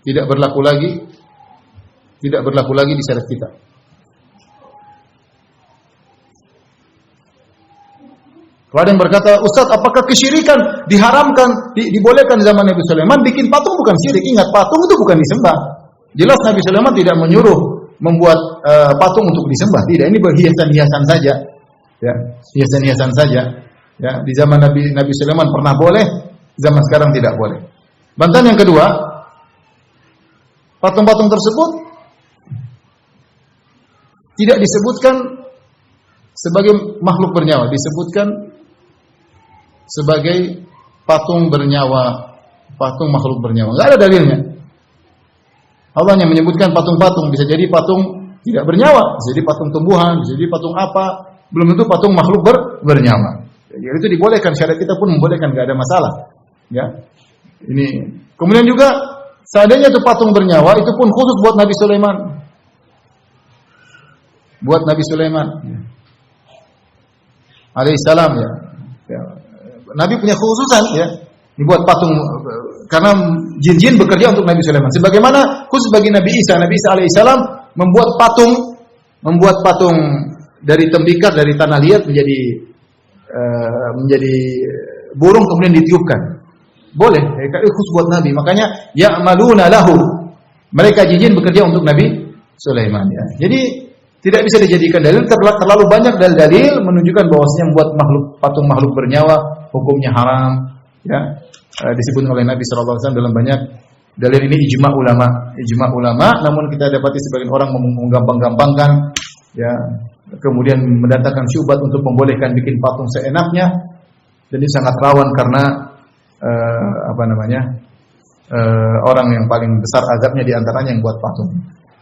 tidak berlaku lagi di syariat kita. Kalau ada yang berkata, Ustaz, apakah kesyirikan diharamkan, dibolehkan zaman Nabi Sulaiman? Bikin patung bukan syirik. Ingat, patung itu bukan disembah. Jelas Nabi Sulaiman tidak menyuruh membuat patung untuk disembah. Tidak, ini berhiasan-hiasan saja. Ya, hiasan-hiasan saja. Ya, di zaman Nabi Sulaiman pernah boleh, zaman sekarang tidak boleh. Bantahan yang kedua, patung-patung tersebut tidak disebutkan sebagai makhluk bernyawa, disebutkan sebagai patung bernyawa, patung makhluk bernyawa. Enggak ada dalilnya. Allah hanya menyebutkan patung-patung, bisa jadi patung tidak bernyawa, bisa jadi patung tumbuhan, bisa jadi patung apa, belum tentu patung makhluk bernyawa. Jadi itu dibolehkan, syariat kita pun membolehkan, enggak ada masalah. Ya. Ini kemudian juga seandainya itu patung bernyawa, itu pun khusus buat Nabi Sulaiman. Buat Nabi Sulaiman. Alaihissalam ya. Ya. Nabi punya khususan ya, dibuat patung karena jin-jin bekerja untuk Nabi Sulaiman. Sebagaimana khusus bagi Nabi Isa alaihissalam membuat patung dari tembikar dari tanah liat menjadi burung kemudian ditiupkan. Boleh, khusus buat Nabi. Makanya ya'maluna lahu. Mereka jin-jin bekerja untuk Nabi Sulaiman ya. Jadi tidak bisa dijadikan dalil, terlalu banyak dalil menunjukkan bahwasanya membuat patung makhluk bernyawa hukumnya haram ya. Disebut oleh Nabi SAW dalam banyak dalil. Ini ijma ulama, namun kita dapati sebagian orang menggampang-gampangkan ya, kemudian mendatangkan syubhat untuk membolehkan bikin patung seenaknya, dan ini sangat rawan karena orang yang paling besar azabnya diantaranya yang buat patung.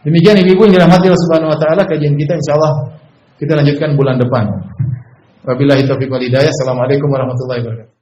Demikian ibu-ibu yang dirahmati Allah Subhanahu wa taala, kajian kita insyaallah kita lanjutkan bulan depan. Wabillahi taufiq wal hidayah. Assalamualaikum warahmatullahi wabarakatuh.